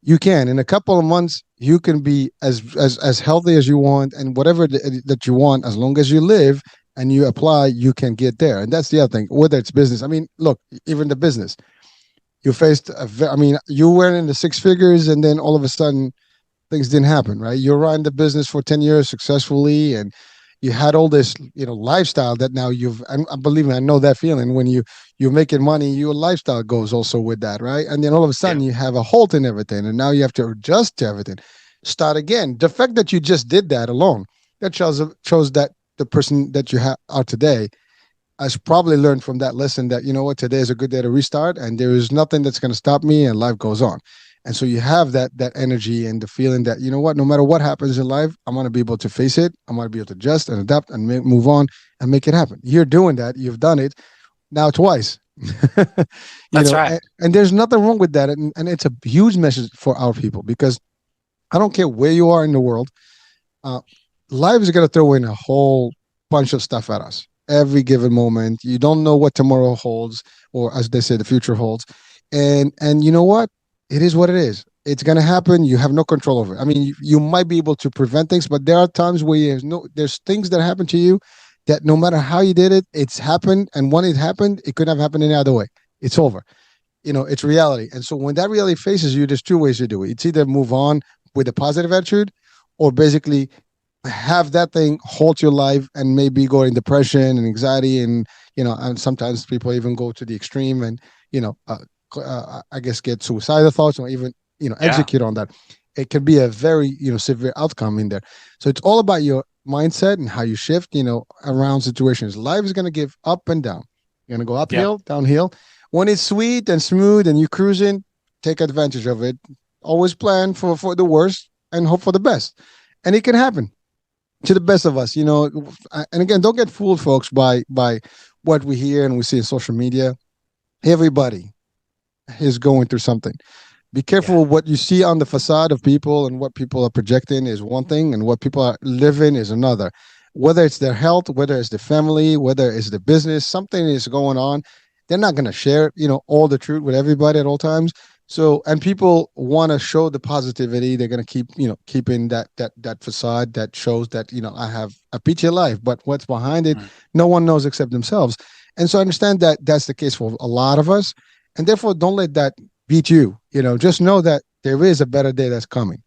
You can in a couple of months. You can be as healthy as you want, and whatever that you want, as long as you live and you apply, you can get there. And that's the other thing. Whether it's business, I mean, look, even the business you faced. I mean, you were in the six figures, and then all of a sudden things didn't happen, right? You're running the business for 10 years successfully, and you had all this, lifestyle that now and believe me, I know that feeling. When you're making money, your lifestyle goes also with that, right? And then all of a sudden Yeah. you have a halt in everything, and now you have to adjust to everything, start again. The fact that you just did that alone, that shows that the person that you are today has probably learned from that lesson that, you know what, today is a good day to restart, and there is nothing that's going to stop me, and life goes on. And so you have that energy and the feeling that, you know what, no matter what happens in life, I'm going to be able to face it. I'm going to be able to adjust and adapt and move on and make it happen. You're doing that. You've done it now twice. That's right. And there's nothing wrong with that. And it's a huge message for our people, because I don't care where you are in the world, uh, life is going to throw in a whole bunch of stuff at us every given moment. You don't know what tomorrow holds, or as they say, the future holds. And you know what? It is what it is. It's going to happen. You have no control over it. I mean, you might be able to prevent things, but there are times where there's things that happen to you that no matter how you did it, it's happened. And when it happened, it couldn't have happened any other way. It's over. It's reality. And so when that reality faces you, there's two ways to do it. It's either move on with a positive attitude, or basically have that thing halt your life and maybe go in depression and anxiety, and sometimes people even go to the extreme and I guess get suicidal thoughts, or even execute on that. It can be a very severe outcome in there. So it's all about your mindset and how you shift around situations. Life is going to give up and down. You're going to go uphill, downhill. When it's sweet and smooth and you're cruising, take advantage of it. Always plan for the worst and hope for the best, and it can happen to the best of us. And again, don't get fooled, folks, by what we hear and we see in social media. Everybody is going through something. Be careful. What you see on the facade of people and what people are projecting is one thing, and what people are living is another. Whether it's their health, whether it's the family, whether it's the business, something is going on. They're not going to share, all the truth with everybody at all times. So, and people want to show the positivity. They're going to keep, keeping that facade that shows that, I have a peachy life, but what's behind it, no one knows except themselves. And so I understand that that's the case for a lot of us. And therefore, don't let that beat you. Just know that there is a better day that's coming,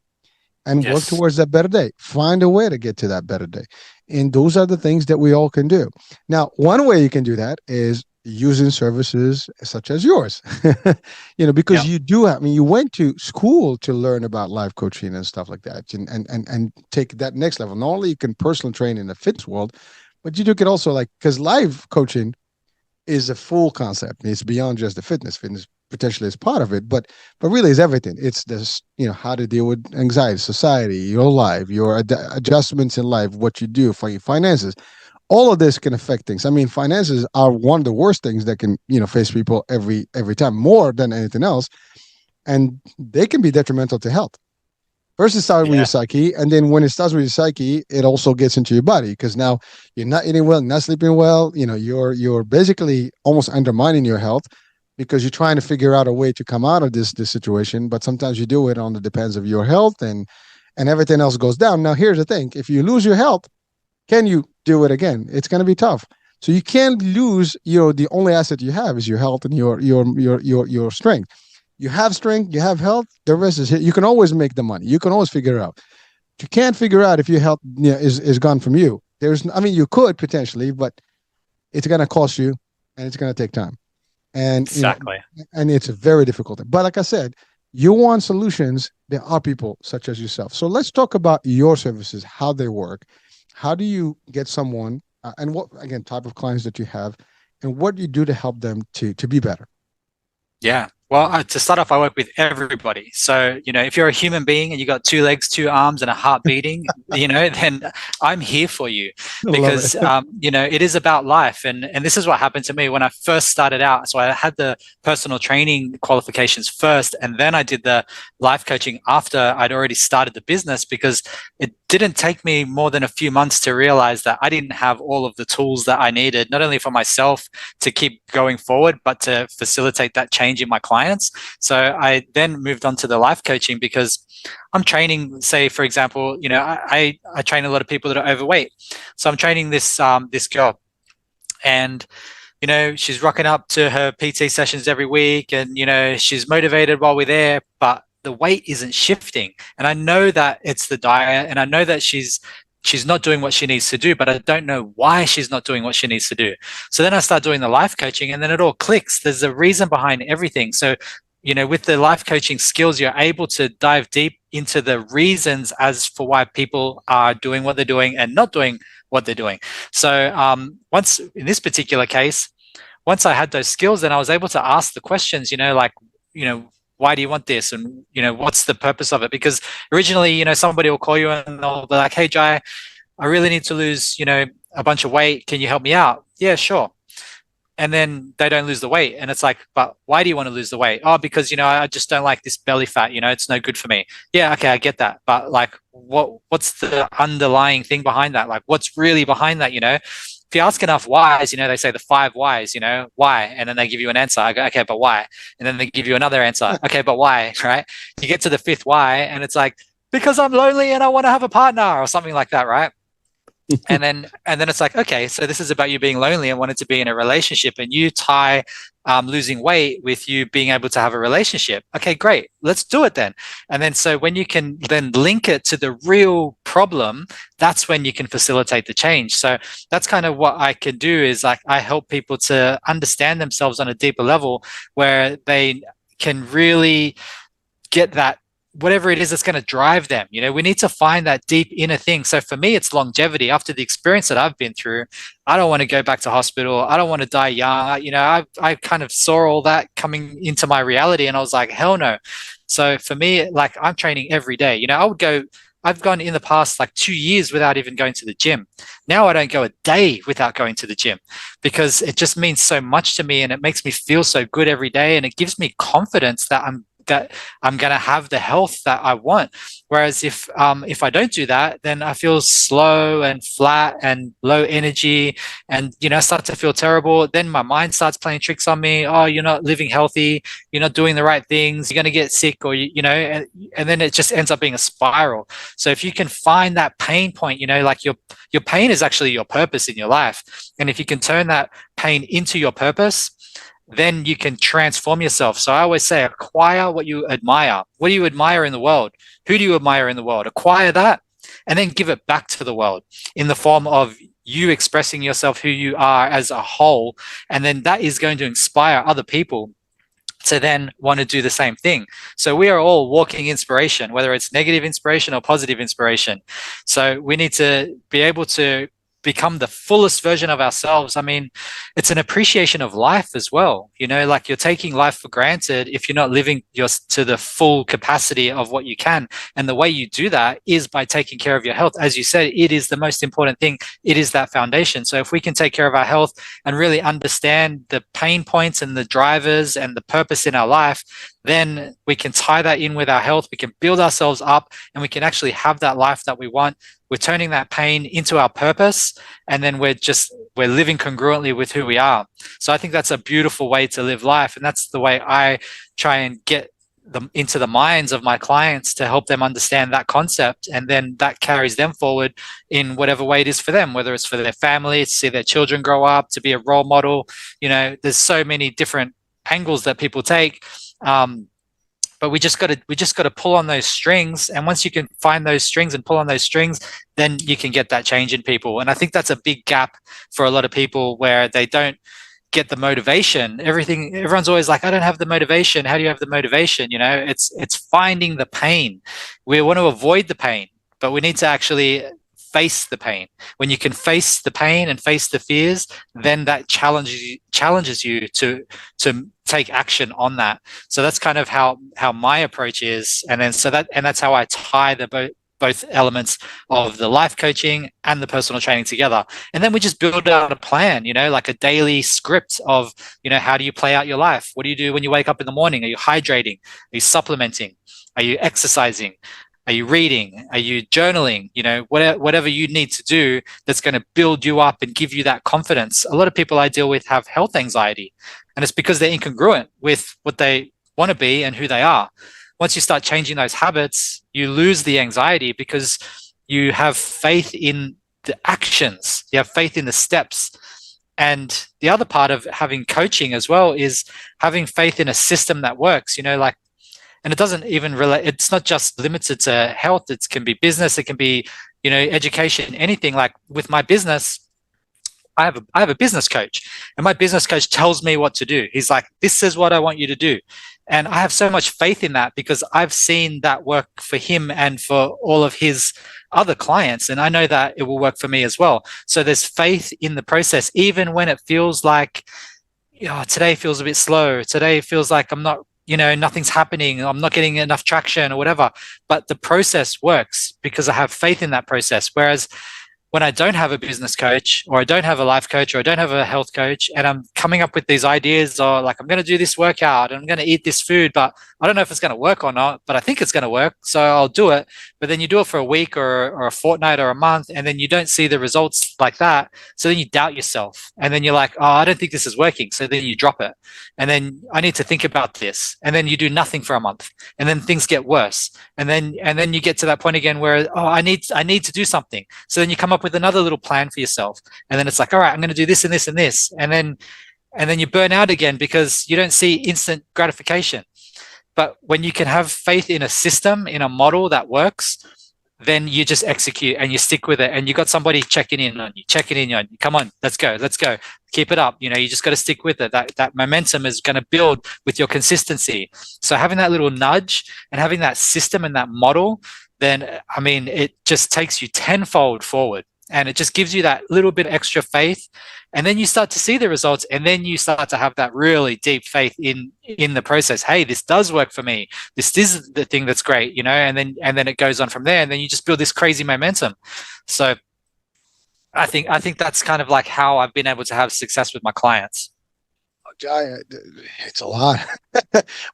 and work towards that better day. Find a way to get to that better day. And those are the things that we all can do. Now, one way you can do that is using services such as yours, because you do have, you went to school to learn about life coaching and stuff like that, and take that next level. Not only you can personal train in the fitness world, but you can also, because life coaching is a full concept. It's beyond just the fitness. Fitness potentially is part of it, but really is everything. It's this, how to deal with anxiety, society, your life, your adjustments in life, what you do for your finances. All of this can affect things. I mean, finances are one of the worst things that can, face people every time, more than anything else. And they can be detrimental to health. First, it starts with your psyche. And then when it starts with your psyche, it also gets into your body, because now you're not eating well, not sleeping well. You're basically almost undermining your health, because you're trying to figure out a way to come out of this situation. But sometimes you do it on the depends of your health, and everything else goes down. Now, here's the thing. If you lose your health, can you do it again? It's going to be tough. So you can't lose, the only asset you have is your health and your strength. You have strength, you have health, the rest is here. You can always make the money. You can always figure it out. You can't figure out if your health is gone from you. You could potentially, but it's going to cost you, and it's going to take time. And exactly. And it's a very difficult thing. But like I said, you want solutions. There are people such as yourself. So let's talk about your services, how they work. How do you get someone, and what, again, type of clients that you have, and what do you do to help them to be better? Yeah. Well, to start off, I work with everybody. So, if you're a human being and you got 2 legs, 2 arms, and a heart beating, then I'm here for you, because, it is about life. And this is what happened to me when I first started out. So I had the personal training qualifications first, and then I did the life coaching after I'd already started the business, because it didn't take me more than a few months to realize that I didn't have all of the tools that I needed, not only for myself to keep going forward, but to facilitate that change in my clients. clients. So I then moved on to the life coaching because I'm training, say, for example, I train a lot of people that are overweight. So I'm training this girl, and she's rocking up to her PT sessions every week, and she's motivated while we're there, but the weight isn't shifting. And I know that it's the diet, and I know that she's not doing what she needs to do, but I don't know why she's not doing what she needs to do. So then I start doing the life coaching, and then it all clicks. There's a reason behind everything. So with the life coaching skills, you're able to dive deep into the reasons as for why people are doing what they're doing and not doing what they're doing. So once, in this particular case, once I had those skills, then I was able to ask the questions, why do you want this? And, what's the purpose of it? Because originally, somebody will call you and they'll be like, hey, Jai, I really need to lose, a bunch of weight. Can you help me out? Yeah, sure. And then they don't lose the weight. And it's like, but why do you want to lose the weight? Oh, because, I just don't like this belly fat, it's no good for me. Yeah, okay, I get that. But like, what's the underlying thing behind that? Like, what's really behind that, If you ask enough whys, they say the 5 whys, why? And then they give you an answer. I go, okay, but why? And then they give you another answer. Okay, but why, right? You get to the 5th why, and it's like, because I'm lonely and I want to have a partner or something like that, right? and then it's like, okay, so this is about you being lonely and wanting to be in a relationship, and you tie losing weight with you being able to have a relationship. Okay, great, let's do it then. And then so when you can then link it to the real problem, that's when you can facilitate the change. So that's kind of what I can do, is like I help people to understand themselves on a deeper level, where they can really get that, whatever it is that's going to drive them. We need to find that deep inner thing. So for me, it's longevity. After the experience that I've been through, I don't want to go back to hospital. I don't want to die young. I kind of saw all that coming into my reality, and I was like, hell no. So for me, like, I'm training every day. I've gone in the past like 2 years without even going to the gym. Now I don't go a day without going to the gym, because it just means so much to me, and it makes me feel so good every day. And it gives me confidence that I'm going to have the health that I want. Whereas if I don't do that, then I feel slow and flat and low energy, and I start to feel terrible. Then my mind starts playing tricks on me. Oh, you're not living healthy. You're not doing the right things. You're going to get sick, or and then it just ends up being a spiral. So if you can find that pain point, like your pain is actually your purpose in your life, and if you can turn that pain into your purpose, then you can transform yourself. So I always say, acquire what you admire. What do you admire in the world? Who do you admire in the world? Acquire that, and then give it back to the world in the form of you expressing yourself, who you are as a whole. And then that is going to inspire other people to then want to do the same thing. So we are all walking inspiration, whether it's negative inspiration or positive inspiration. So we need to be able to become the fullest version of ourselves. I mean, it's an appreciation of life as well. Like, you're taking life for granted if you're not living to the full capacity of what you can. And the way you do that is by taking care of your health. As you said, it is the most important thing. It is that foundation. So if we can take care of our health and really understand the pain points and the drivers and the purpose in our life, then we can tie that in with our health. We can build ourselves up, and we can actually have that life that we want. We're turning that pain into our purpose, and then we're living congruently with who we are. So I think that's a beautiful way to live life. And that's the way I try and get them into the minds of my clients, to help them understand that concept. And then that carries them forward in whatever way it is for them, whether it's for their family, to see their children grow up, to be a role model. There's so many different angles that people take. But we just got to pull on those strings. And once you can find those strings and pull on those strings, then you can get that change in people. And I think that's a big gap for a lot of people, where they don't get the motivation. Everyone's always like, I don't have the motivation. How do you have the motivation? It's finding the pain. We want to avoid the pain, but we need to actually face the pain. When you can face the pain and face the fears, then that challenges you to take action on that. So that's kind of how my approach is. And that's how I tie both elements of the life coaching and the personal training together. And then we just build out a plan, like a daily script of, how do you play out your life? What do you do when you wake up in the morning? Are you hydrating? Are you supplementing? Are you exercising? Are you reading? Are you journaling? Whatever you need to do that's going to build you up and give you that confidence. A lot of people I deal with have health anxiety, and it's because they're incongruent with what they want to be and who they are. Once you start changing those habits, you lose the anxiety because you have faith in the actions, you have faith in the steps. And the other part of having coaching as well is having faith in a system that works, like, and it doesn't even relate, it's not just limited to health, it can be business, it can be, education, anything. Like with my business, I have a business coach, and my business coach tells me what to do. He's like, this is what I want you to do. And I have so much faith in that because I've seen that work for him and for all of his other clients. And I know that it will work for me as well. So there's faith in the process, even when it feels like, today feels a bit slow. Today feels like I'm not, nothing's happening. I'm not getting enough traction or whatever. But the process works because I have faith in that process. Whereas when I don't have a business coach, or I don't have a life coach, or I don't have a health coach, and I'm coming up with these ideas, or like, I'm going to do this workout and I'm going to eat this food, but I don't know if it's going to work or not, but I think it's going to work. So I'll do it. But then you do it for a week or a fortnight or a month, and then you don't see the results like that. So then you doubt yourself, and then you're like, oh, I don't think this is working. So then you drop it. And then I need to think about this. And then you do nothing for a month, and then things get worse. And then you get to that point again where, oh, I need to do something. So then you come up with another little plan for yourself, and then it's like, all right, I'm going to do this and this and this, and then you burn out again because you don't see instant gratification. But when you can have faith in a system, in a model that works, then you just execute and you stick with it, and you got somebody checking in on you. Come on, let's go, keep it up. You just got to stick with it. That momentum is going to build with your consistency. So having that little nudge and having that system and that model, then I mean, it just takes you tenfold forward. And it just gives you that little bit extra faith, and then you start to see the results, and then you start to have that really deep faith in the process. Hey, this does work for me. This is the thing that's great, and then it goes on from there, and then you just build this crazy momentum. So I think that's kind of like how I've been able to have success with my clients. It's a lot,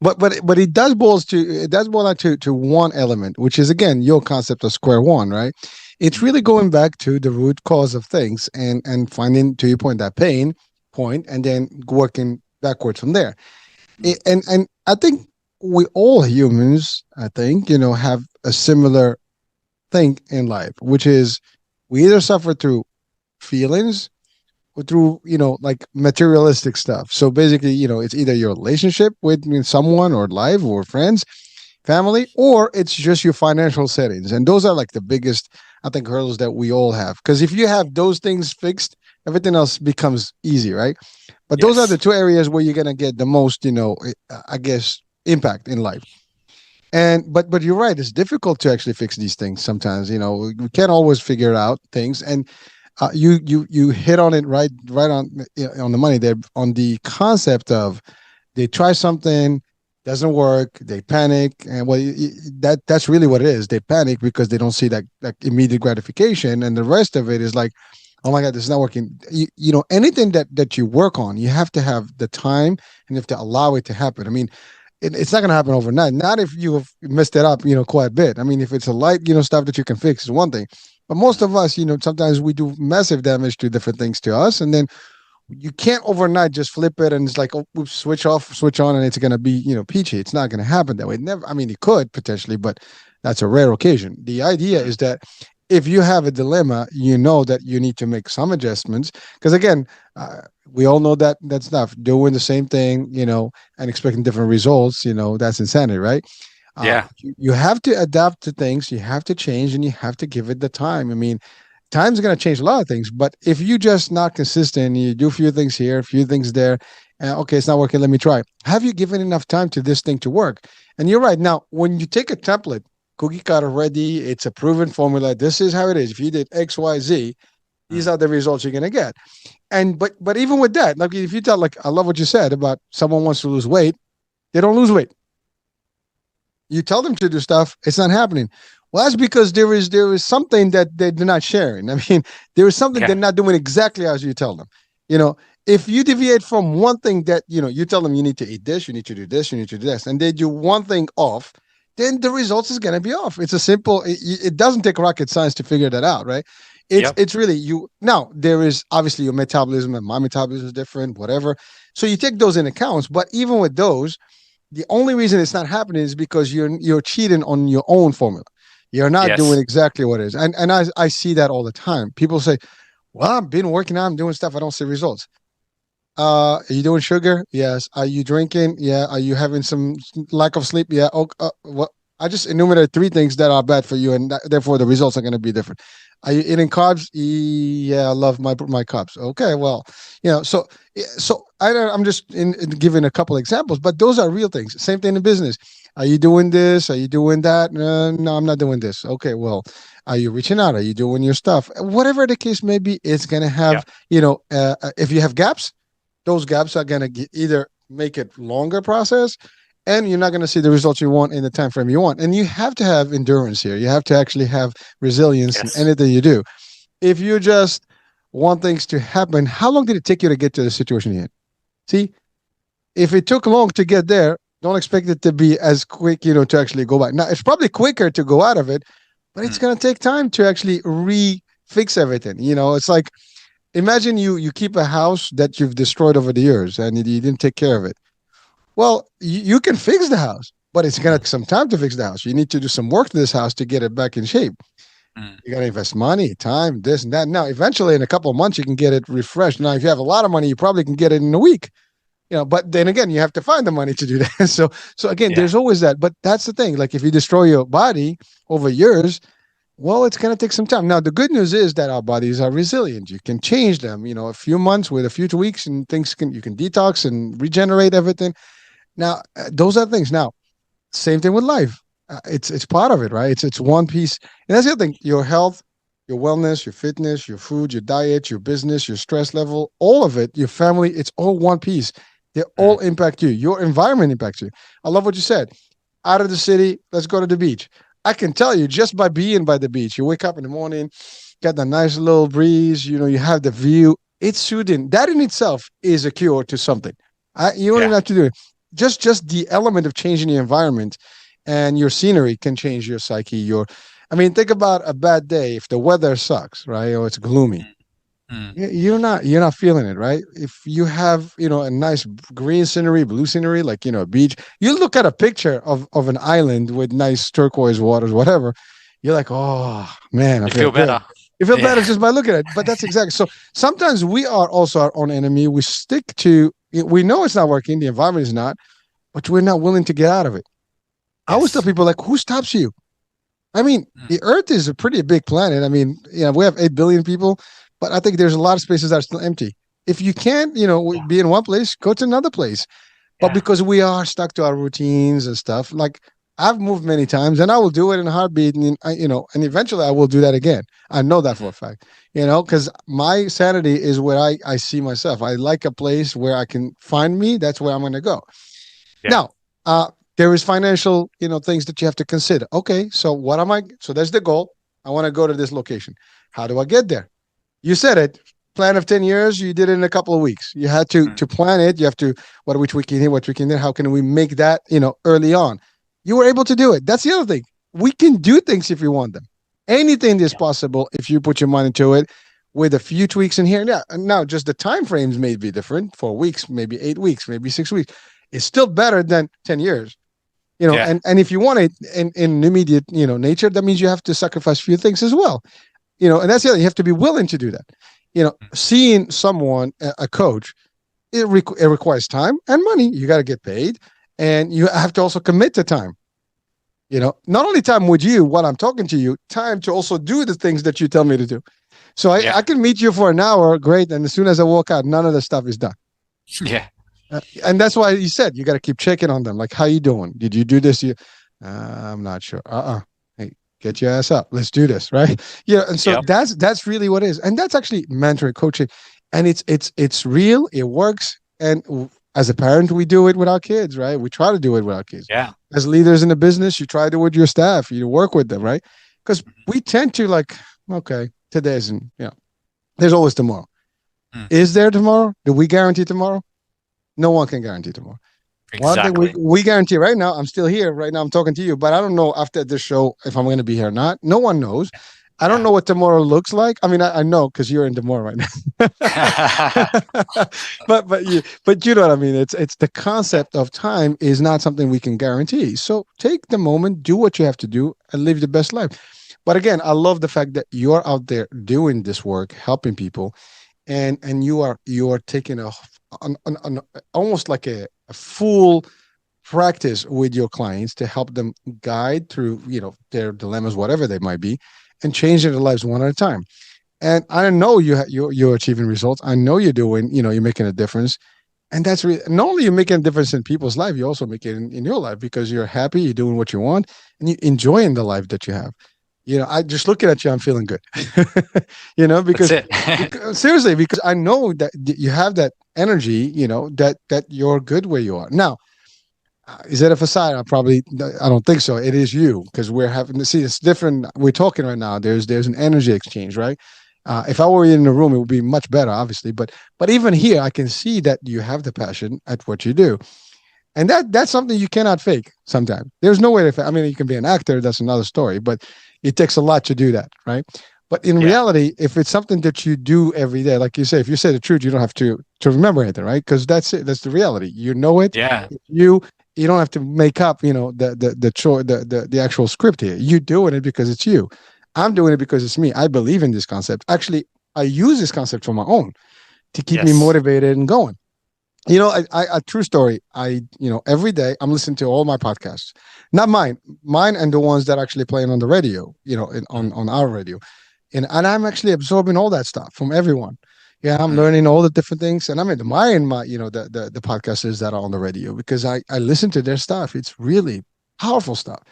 but it does boil down to one element, which is again your concept of square one, right? It's really going back to the root cause of things and finding, to your point, that pain point, and then working backwards from there. And I think we all humans, I think, have a similar thing in life, which is we either suffer through feelings or through, like materialistic stuff. So basically, it's either your relationship with someone or life or friends, family, or it's just your financial settings. And those are like the biggest, I think, hurdles that we all have. Because if you have those things fixed, everything else becomes easy, right? But those are the two areas where you're going to get the most, I guess, impact in life. And but you're right, it's difficult to actually fix these things sometimes. We can't always figure out things. And you hit on it right on the money there, on the concept of they try something, doesn't work, they panic, and that's really what it is. They panic because they don't see that immediate gratification, and the rest of it is like, oh my God, this is not working. Anything that you work on, you have to have the time and you have to allow it to happen. I mean, it's not going to happen overnight. Not if you have messed it up, quite a bit. I mean, if it's a light, stuff that you can fix is one thing, but most of us, sometimes we do massive damage to different things to us, and then you can't overnight just flip it and it's like, oh, switch off, switch on, and it's going to be, peachy. It's not going to happen that way. Never. I mean, it could potentially, but that's a rare occasion. The idea is that if you have a dilemma, that you need to make some adjustments. Because again, we all know that stuff, doing the same thing, and expecting different results, that's insanity, right? Yeah. You have to adapt to things. You have to change, and you have to give it the time. I mean, time's going to change a lot of things, but if you just not consistent, you do a few things here, a few things there, and okay, it's not working, let me try. Have you given enough time to this thing to work? And you're right. Now, when you take a template, cookie cutter ready, it's a proven formula. This is how it is. If you did X, Y, Z, these are the results you're going to get. And but even with that, like if you tell, like, I love what you said about someone wants to lose weight, they don't lose weight. You tell them to do stuff, it's not happening. Well, that's because there is something that they're not sharing. I mean, there is something they're not doing exactly as you tell them. If you deviate from one thing that, you tell them you need to eat this, you need to do this, you need to do this, and they do one thing off, then the results is going to be off. It's a simple, it doesn't take rocket science to figure that out, right? It's really now there is obviously your metabolism, and my metabolism is different, whatever. So you take those in accounts, but even with those, The only reason it's not happening is because you're cheating on your own formula. You're not doing Yes. exactly what it is. And I see that all the time. People say, well, I've been working out, I'm doing stuff, I don't see results. Are you doing sugar? Yes. Are you drinking? Yeah. Are you having some lack of sleep? Yeah. Oh, what? I just enumerated three things that are bad for you, and therefore the results are going to be different. Are you eating carbs? Yeah, I love my carbs. Okay, well, so I'm just giving a couple examples, but those are real things. Same thing in business. Are you doing this? Are you doing that? No, I'm not doing this. Okay, well, are you reaching out? Are you doing your stuff? Whatever the case may be, it's going to Yeah. have, if you have gaps, those gaps are going to either make it longer process, and you're not going to see the results you want in the time frame you want. And you have to have endurance here. You have to actually have resilience in Yes. anything you do. If you just want things to happen, how long did it take you to get to the situation you're in? See, if it took long to get there, don't expect it to be as quick, to actually go back. Now, it's probably quicker to go out of it, but it's Mm. going to take time to actually fix everything. It's like, imagine you keep a house that you've destroyed over the years and you didn't take care of it. Well, you can fix the house, but it's going to Mm. take some time to fix the house. You need to do some work to this house to get it back in shape. Mm. You got to invest money, time, this and that. Now, eventually, in a couple of months, you can get it refreshed. Now, if you have a lot of money, you probably can get it in a week. But then again, you have to find the money to do that. So again, Yeah. there's always that. But that's the thing. Like if you destroy your body over years, well, it's going to take some time. Now, the good news is that our bodies are resilient. You can change them. A few months with a few weeks, and you can detox and regenerate everything. Now, those are things. Now, same thing with life. It's part of it, right? It's one piece, and that's the other thing. Your health, your wellness, your fitness, your food, your diet, your business, your stress level, all of it, your family. It's all one piece. They all Mm. impact you. Your environment impacts you. I love what you said. Out of the city, let's go to the beach. I can tell you just by being by the beach. You wake up in the morning, got the nice little breeze. You have the view. It's soothing. That in itself is a cure to something. You don't even Yeah. have to do it. Just the element of changing the environment and your scenery can change your psyche. I mean, think about a bad day. If the weather sucks, right, or it's gloomy, Mm. Mm. you're not feeling it, right? If you have a nice green scenery, blue scenery, like a beach, you look at a picture of an island with nice turquoise waters, whatever. You're like, oh man, I You feel feel good. better. You feel better Yeah. just by looking at it. But that's exactly so. Sometimes we are also our own enemy. We stick to. We know it's not working. The environment is not, but we're not willing to get out of it. I always tell Yes. people like, who stops you? I mean, Mm. the Earth is a pretty big planet. I mean, we have 8 billion people, but I think there's a lot of spaces that are still empty. If you can't, Yeah. be in one place, go to another place. But Yeah. because we are stuck to our routines and stuff, like I've moved many times, and I will do it in a heartbeat, and eventually I will do that again. I know that for Mhm. a fact, because my sanity is where I see myself. I like a place where I can find me. That's where I'm going to go. Yeah. Now, there is financial, things that you have to consider. Okay, so what am I? So there's the goal. I want to go to this location. How do I get there? You said it. Plan of 10 years. You did it in a couple of weeks. You had to Mm. to plan it. You have to which week in here, which week in there. How can we make that early on? You were able to do it. That's the other thing. We can do things if you want them. Anything is Yeah. possible if you put your mind into it. With a few tweaks in here. Now just the time frames may be different. 4 weeks, maybe 8 weeks, maybe 6 weeks. It's still better than 10 years. Yeah. And if you want it in immediate nature, that means you have to sacrifice a few things as well. And that's the other. You have to be willing to do that. Mm. Seeing someone, a coach, it requires time and money. You got to get paid, and you have to also commit to time. Not only time with you while I'm talking to you, time to also do the things that you tell me to do. So I Yeah. can meet you for an hour, great, and as soon as I walk out, none of the stuff is done. Yeah. And that's why you said you got to keep checking on them. Like, how you doing? Did you do this? I'm not sure. Hey, get your ass up. Let's do this, right? Yeah. And so Yep. that's really what it is, and that's actually mentoring, coaching, and it's real. It works, and as a parent, we do it with our kids, right? We try to do it with our kids. Yeah. As leaders in the business, you try to do it with your staff. You work with them, right? Because Mhm. we tend to like, okay, today's and there's always tomorrow. Mm. Is there tomorrow? Do we guarantee tomorrow? No one can guarantee tomorrow. One thing we, Exactly. we guarantee right now, I'm still here. Right now, I'm talking to you, but I don't know after this show if I'm going to be here or not. No one knows. I don't know what tomorrow looks like. I mean, I know because you're in tomorrow right now. but you know what I mean. It's the concept of time is not something we can guarantee. So take the moment, do what you have to do, and live the best life. But again, I love the fact that you're out there doing this work, helping people, and you are taking an almost like a full practice with your clients to help them guide through their dilemmas, whatever they might be, and changing their lives one at a time. And I know you're achieving results. I know you're making a difference. And that's really, not only you're making a difference in people's life, you also make it in your life because you're happy, you're doing what you want, and you're enjoying the life that you have. I just looking at you, I'm feeling good. Because, because seriously, because I know that you have that energy, that you're good where you are. Now, is it a facade? I don't think so. It is you because we're having to see. It's different. We're talking right now. There's an energy exchange, right? If I were in the room, it would be much better, obviously. But even here, I can see that you have the passion at what you do, and that's something you cannot fake. Sometimes there's no way to fake. I mean, you can be an actor. That's another story. But it takes a lot to do that, right? But in reality, if it's something that you do every day, like you say, if you say the truth, you don't have to remember anything, right? Because that's it. That's the reality. You know it. Yeah. You don't have to make up, the actual script here. You're doing it because it's you. I'm doing it because it's me. I believe in this concept. Actually, I use this concept for my own to keep me motivated and going. A true story. Every day I'm listening to all my podcasts, not mine and the ones that actually playing on the radio, on our radio. And I'm actually absorbing all that stuff from everyone. Yeah, I'm learning all the different things, and I'm admiring my, the podcasters that are on the radio because I listen to their stuff. It's really powerful stuff,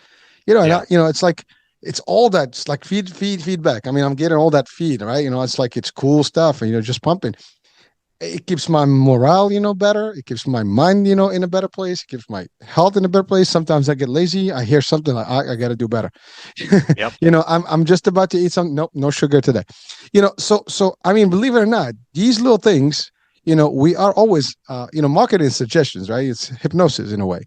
And it's like it's all that. It's like feedback. I mean, I'm getting all that feed, right? It's like it's cool stuff, and just pumping. It keeps my morale, better. It keeps my mind, in a better place. It keeps my health in a better place. Sometimes I get lazy. I hear something like, I got to do better. Yep. I'm just about to eat something. Nope, no sugar today. So I mean, believe it or not, these little things, we are always, marketing suggestions, right? It's hypnosis in a way.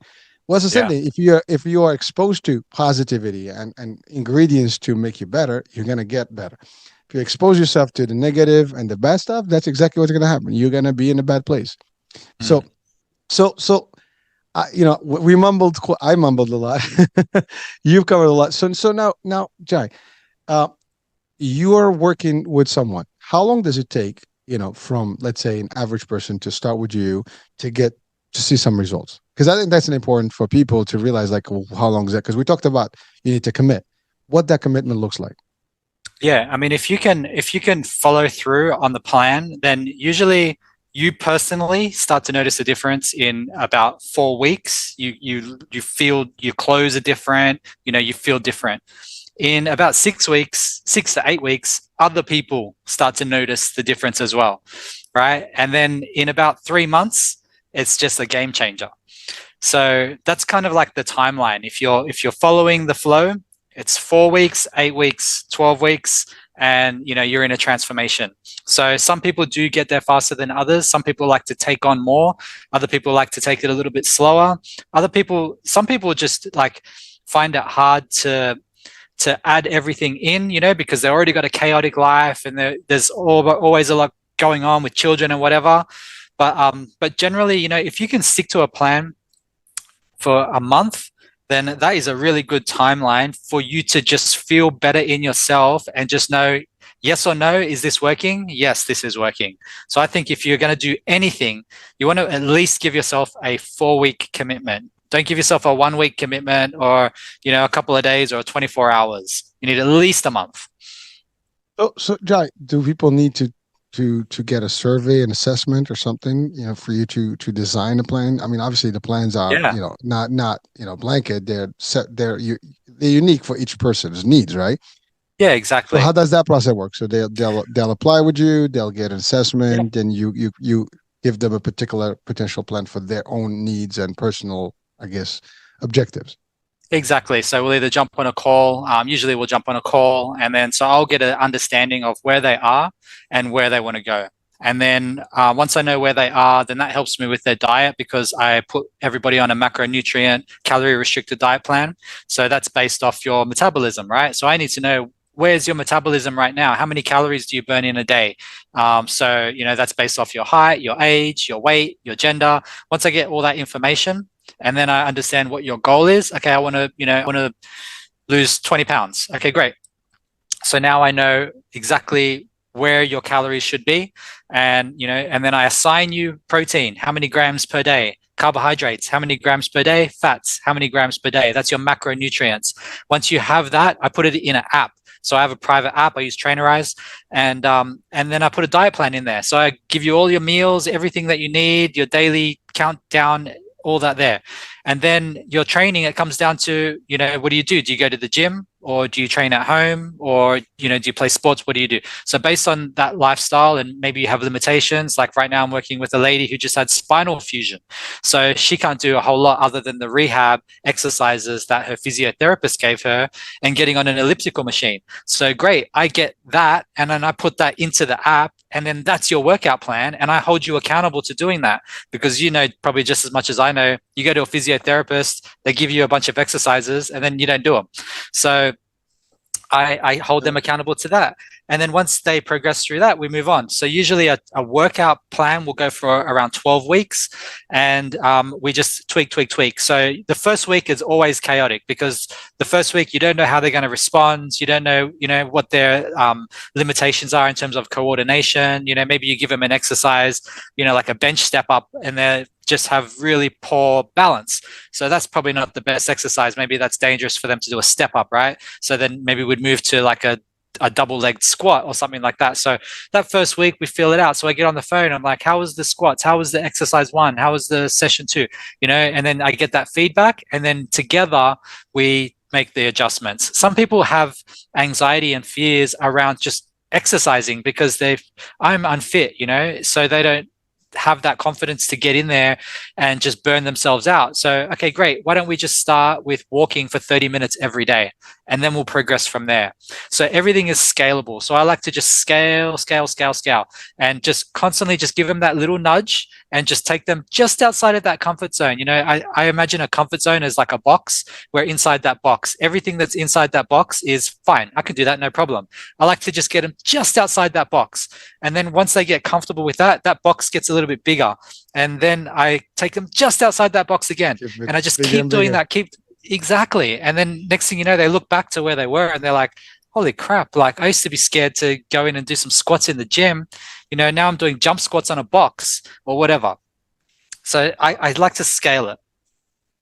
Well, it's the same thing. If you are exposed to positivity and ingredients to make you better, you're gonna get better. If you expose yourself to the negative and the bad stuff, that's exactly what's going to happen. You're going to be in a bad place. So, we mumbled. I mumbled a lot. You've covered a lot. So now, Jai, you are working with someone. How long does it take, from let's say an average person to start with you to see some results? Because I think that's important for people to realize, like, how long is that? Because we talked about you need to commit. What that commitment looks like. Yeah, I mean, if you can follow through on the plan, then usually you personally start to notice a difference in about 4 weeks. You feel your clothes are different. You feel different. In about 6 weeks, 6 to 8 weeks, other people start to notice the difference as well, right? And then in about 3 months, it's just a game changer. So that's kind of like the timeline. If you're following the flow, it's 4 weeks, 8 weeks, 12 weeks, and you're in a transformation. So some people do get there faster than others. Some people like to take on more. Other people like to take it a little bit slower. Some people just like find it hard to add everything in, because they already got a chaotic life and there's always a lot going on with children and whatever. But generally, if you can stick to a plan for a month, then that is a really good timeline for you to just feel better in yourself and just know, yes or no, is this working? Yes, this is working. So I think if you're going to do anything, you want to at least give yourself a 4-week commitment. Don't give yourself a 1-week commitment or, a couple of days or 24 hours. You need at least a month. So Jai, do people need to get a survey, an assessment or something, for you to design a plan? I mean, obviously the plans are, not blanket. They're set. They're unique for each person's needs, right? Yeah, exactly. So how does that process work? So they'll apply with you. They'll get an assessment. Then you give them a particular potential plan for their own needs and personal, I guess, objectives. Exactly. So we'll either jump on a call. Usually we'll jump on a call, and then so I'll get an understanding of where they are and where they want to go. And then once I know where they are, then that helps me with their diet because I put everybody on a macronutrient, calorie restricted diet plan. So that's based off your metabolism, right? So I need to know where's your metabolism right now? How many calories do you burn in a day? So, you know, that's based off your height, your age, your weight, your gender. Once I get all that information, and then I understand what your goal is. Okay, I want to lose 20 pounds. Okay, great. So now I know exactly where your calories should be. And, you know, and then I assign you protein, how many grams per day, carbohydrates, how many grams per day, fats, how many grams per day. That's your macronutrients. Once you have that, I put it in an app. So I have a private app. I use Trainerize, and then I put a diet plan in there. So I give you all your meals, everything that you need, your daily countdown, all that there. And then your training, it comes down to, you know, what do you do? Do you go to the gym, or do you train at home, or, you know, do you play sports? What do you do? So based on that lifestyle, and maybe you have limitations, like right now I'm working with a lady who just had spinal fusion. So she can't do a whole lot other than the rehab exercises that her physiotherapist gave her and getting on an elliptical machine. So great, I get that, and then I put that into the app, and then that's your workout plan, and I hold you accountable to doing that, because you know probably just as much as I know, you go to a physiotherapist, they give you a bunch of exercises, and then you don't do them. So I hold them accountable to that. And then once they progress through that, we move on. So usually a workout plan will go for around 12 weeks, and we just tweak. So the first week is always chaotic, because the first week you don't know how they're going to respond. You don't know, you know, what their limitations are in terms of coordination. You know, maybe you give them an exercise, you know, like a bench step up, and they just have really poor balance. So that's probably not the best exercise. Maybe that's dangerous for them to do a step up, right? So then maybe we'd move to like a double-legged squat or something like that. So that first week we feel it out. So I get on the phone, I'm like, how was the squats? How was the exercise 1? How was the session 2? You know, and then I get that feedback, and then together we make the adjustments. Some people have anxiety and fears around just exercising because I'm unfit, you know, so they don't have that confidence to get in there and just burn themselves out. So, okay, great. Why don't we just start with walking for 30 minutes every day, and then we'll progress from there. So everything is scalable. So I like to just scale, and just constantly just give them that little nudge and just take them just outside of that comfort zone. You know, I imagine a comfort zone as like a box, where inside that box, everything that's inside that box is fine. I can do that, no problem. I like to just get them just outside that box. And then once they get comfortable with that, that box gets a little bit bigger. And then I take them just outside that box again. And I just keep doing that, exactly. And then next thing you know, they look back to where they were and they're like, holy crap, like I used to be scared to go in and do some squats in the gym. You know, now I'm doing jump squats on a box or whatever. So I like to scale it.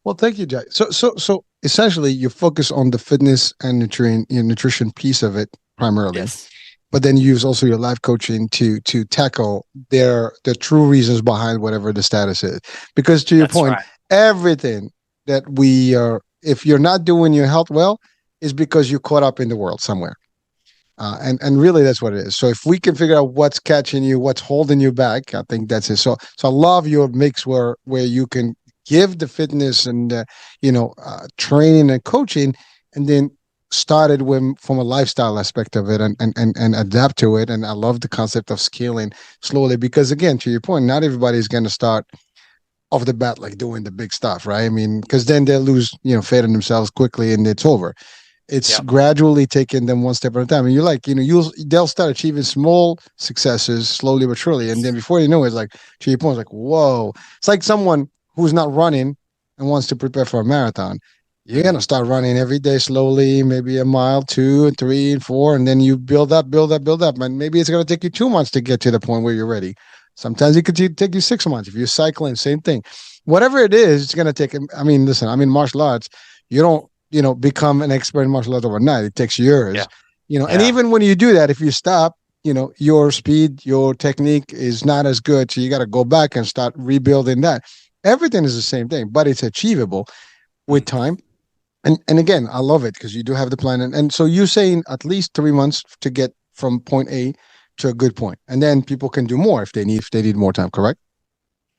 Well, thank you, Jay. So essentially you focus on the fitness and nutrition piece of it primarily. Yes. But then you use also your life coaching to tackle the true reasons behind whatever the status is. Because to your point, everything that we are, if you're not doing your health well, is because you're caught up in the world somewhere. And really that's what it is. So if we can figure out what's catching you, what's holding you back, I think that's it. So I love your mix where you can give the fitness and, training and coaching, and then started from a lifestyle aspect of it and adapt to it. And I love the concept of scaling slowly, because again, to your point, not everybody's going to start off the bat like doing the big stuff, right? I mean, because then they'll lose, faith in themselves quickly and it's over. It's gradually taking them one step at a time. And you're like, they'll start achieving small successes slowly but surely. And then before you know it, it's like, to your point, it's like, whoa. It's like someone who's not running and wants to prepare for a marathon. You're going to start running every day slowly, maybe a mile, 2 and 3 and 4, and then you build up. And maybe it's going to take you 2 months to get to the point where you're ready. Sometimes it could take you 6 months. If you're cycling, same thing. Whatever it is, it's going to take, listen, I'm in martial arts. You don't, become an expert in martial arts overnight. It takes years, and even when you do that, if you stop, your speed, your technique is not as good. So you got to go back and start rebuilding that. Everything is the same thing, but it's achievable with time. And again, I love it because you do have the plan. And so you're saying at least 3 months to get from point A to a good point. And then people can do more if they need more time, correct?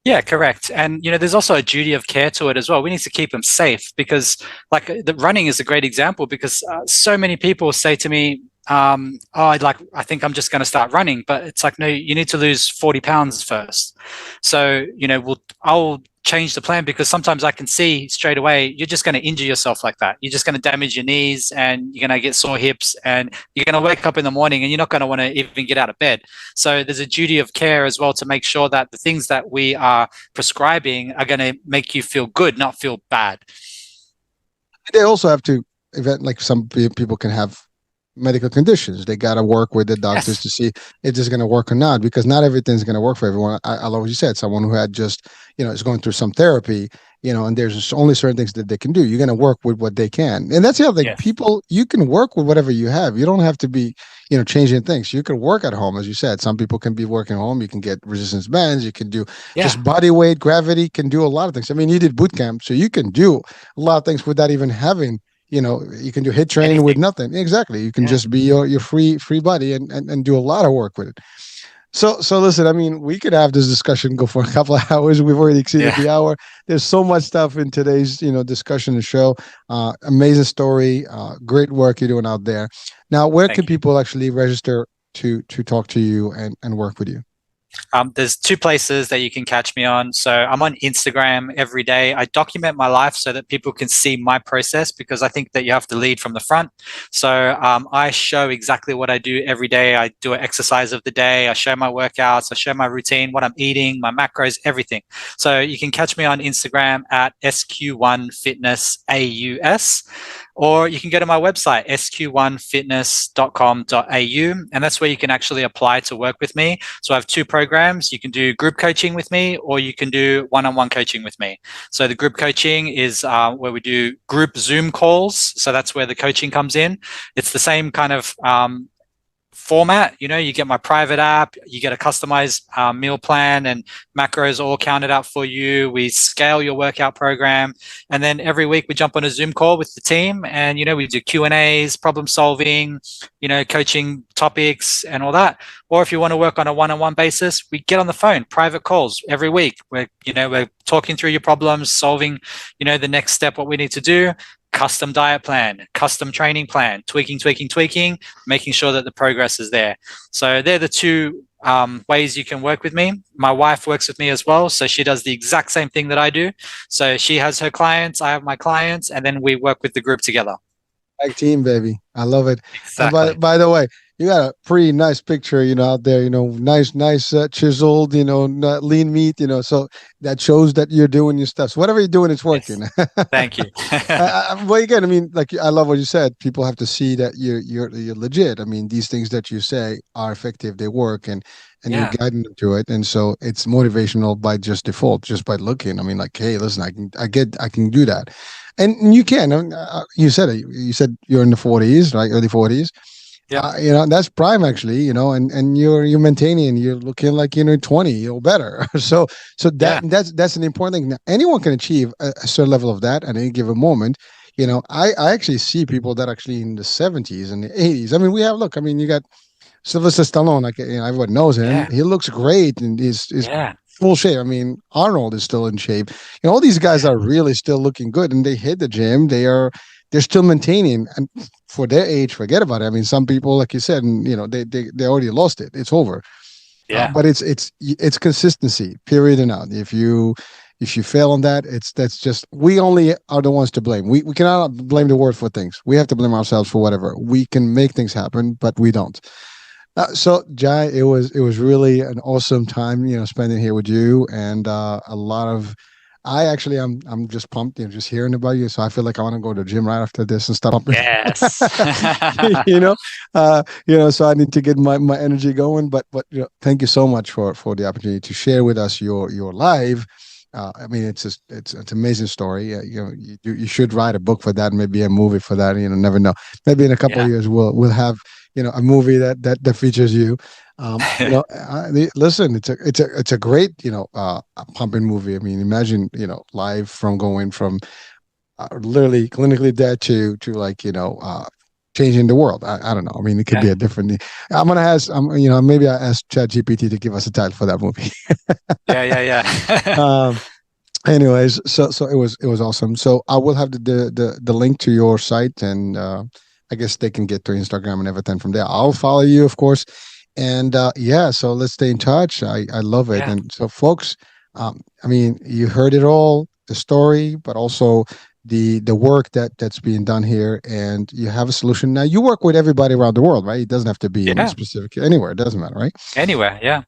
Yeah, correct. And, there's also a duty of care to it as well. We need to keep them safe, because like the running is a great example, because so many people say to me, I think I'm just going to start running, but it's like, no, you need to lose 40 pounds first. So, I'll change the plan, because sometimes I can see straight away you're just going to injure yourself like that. You're just going to damage your knees and you're going to get sore hips and you're going to wake up in the morning and you're not going to want to even get out of bed. So there's a duty of care as well to make sure that the things that we are prescribing are going to make you feel good, not feel bad. They also have to like some people can have medical conditions. They got to work with the doctors to see if it's going to work or not, because not everything's going to work for everyone. I love what you said. Someone who had just, is going through some therapy, and there's only certain things that they can do. You're going to work with what they can. And that's the other thing. People, you can work with whatever you have. You don't have to be, changing things. You can work at home, as you said. Some people can be working at home. You can get resistance bands. You can do just body weight, gravity, can do a lot of things. I mean, you did boot camp, so you can do a lot of things without even having, you can do hit training with nothing. Exactly. You can just be your free body and do a lot of work with it. So listen, I mean, we could have this discussion go for a couple of hours. We've already exceeded the hour. There's so much stuff in today's, discussion and show. Amazing story. Great work you're doing out there. Now, where can people actually register to talk to you and work with you? There's two places that you can catch me on. So I'm on Instagram every day. I document my life so that people can see my process, because I think that you have to lead from the front. So I show exactly what I do every day. I do an exercise of the day. I show my workouts. I show my routine, what I'm eating, my macros, everything. So you can catch me on Instagram at SQ1FitnessAUS. Or you can go to my website, sq1fitness.com.au, and that's where you can actually apply to work with me. So I have two programs. You can do group coaching with me, or you can do one-on-one coaching with me. So the group coaching is where we do group Zoom calls. So that's where the coaching comes in. It's the same kind of format. You get my private app, you get a customized meal plan and macros all counted out for you. We scale your workout program, and then every week we jump on a Zoom call with the team, and we do Q&As, problem solving, coaching topics and all that. Or if you want to work on a one-on-one basis, we get on the phone, private calls every week. We're talking through your problems, solving the next step, what we need to do. Custom diet plan, custom training plan, tweaking, making sure that the progress is there. So they're the two ways you can work with me. My wife works with me as well. So she does the exact same thing that I do. So she has her clients, I have my clients, and then we work with the group together. Tag team, baby. I love it. Exactly. By the way, you got a pretty nice picture, out there, nice, chiseled, lean meat, so that shows that you're doing your stuff. So whatever you're doing, it's working. Yes. Thank you. Well, again, I mean, like, I love what you said. People have to see that you're legit. I mean, these things that you say are effective, they work, and you're guiding them to it. And so it's motivational by just default, just by looking. I mean, like, hey, listen, I can do that. And you can. You said it. You said you're in the 40s, right? Early 40s. Yeah. That's prime actually, and you're maintaining, you're looking like, 20 or better. So that's an important thing. Now, anyone can achieve a certain level of that at any given moment. I actually see people that actually in the 70s and the 80s. I mean, you got Sylvester Stallone, like, everyone knows him. Yeah. He looks great and he's full shape. I mean, Arnold is still in shape. All these guys are really still looking good, and they hit the gym. They're still maintaining, and for their age, forget about it. I mean, some people, like you said, and they already lost it. It's over. Yeah. But it's consistency, period and out. If you fail on that, that's just, we only are the ones to blame. We cannot blame the world for things. We have to blame ourselves for whatever. We can make things happen, but we don't. So Jai, it was really an awesome time, spending here with you, and a lot of. I'm just pumped, just hearing about you. So I feel like I want to go to the gym right after this and start pumping. Yes. So I need to get my energy going. But thank you so much for the opportunity to share with us your life. I mean, it's an amazing story. You should write a book for that, maybe a movie for that. Never know. Maybe in a couple of years we'll have a movie that features you. Listen, it's a great pumping movie. I mean, imagine live from going from literally clinically dead to like changing the world. I don't know. I mean, it could be a different. I'm gonna ask. Maybe I ask ChatGPT to give us a title for that movie. Yeah. Anyways, so it was awesome. So I will have the link to your site, and I guess they can get to Instagram and everything from there. I'll follow you, of course. And so let's stay in touch. I love it. Yeah. And so, folks, I mean, you heard it all, the story, but also the work that's being done here, and you have a solution. Now, you work with everybody around the world, right? It doesn't have to be in Yeah, specific anywhere. It doesn't matter, right? anywhere. Yeah.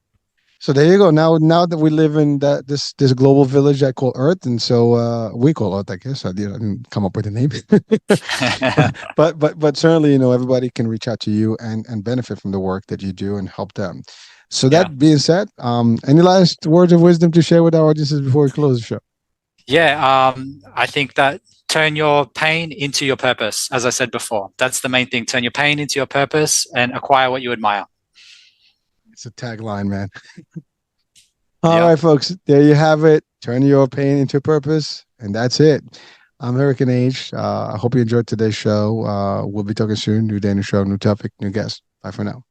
So there you go. Now that we live in this global village I call Earth, and so we call Earth, I guess. I didn't come up with a name, but certainly, everybody can reach out to you and benefit from the work that you do and help them. So Yeah. that being said, any last words of wisdom to share with our audiences before we close the show? Yeah, I think that turn your pain into your purpose, as I said before. That's the main thing. Turn your pain into your purpose and acquire what you admire. It's a tagline, man. All right, folks, there you have it. Turn your pain into purpose, and that's it. I'm Hurricane Age. I hope you enjoyed today's show. We'll be talking soon. New day, new show, new topic, new guest. Bye for now.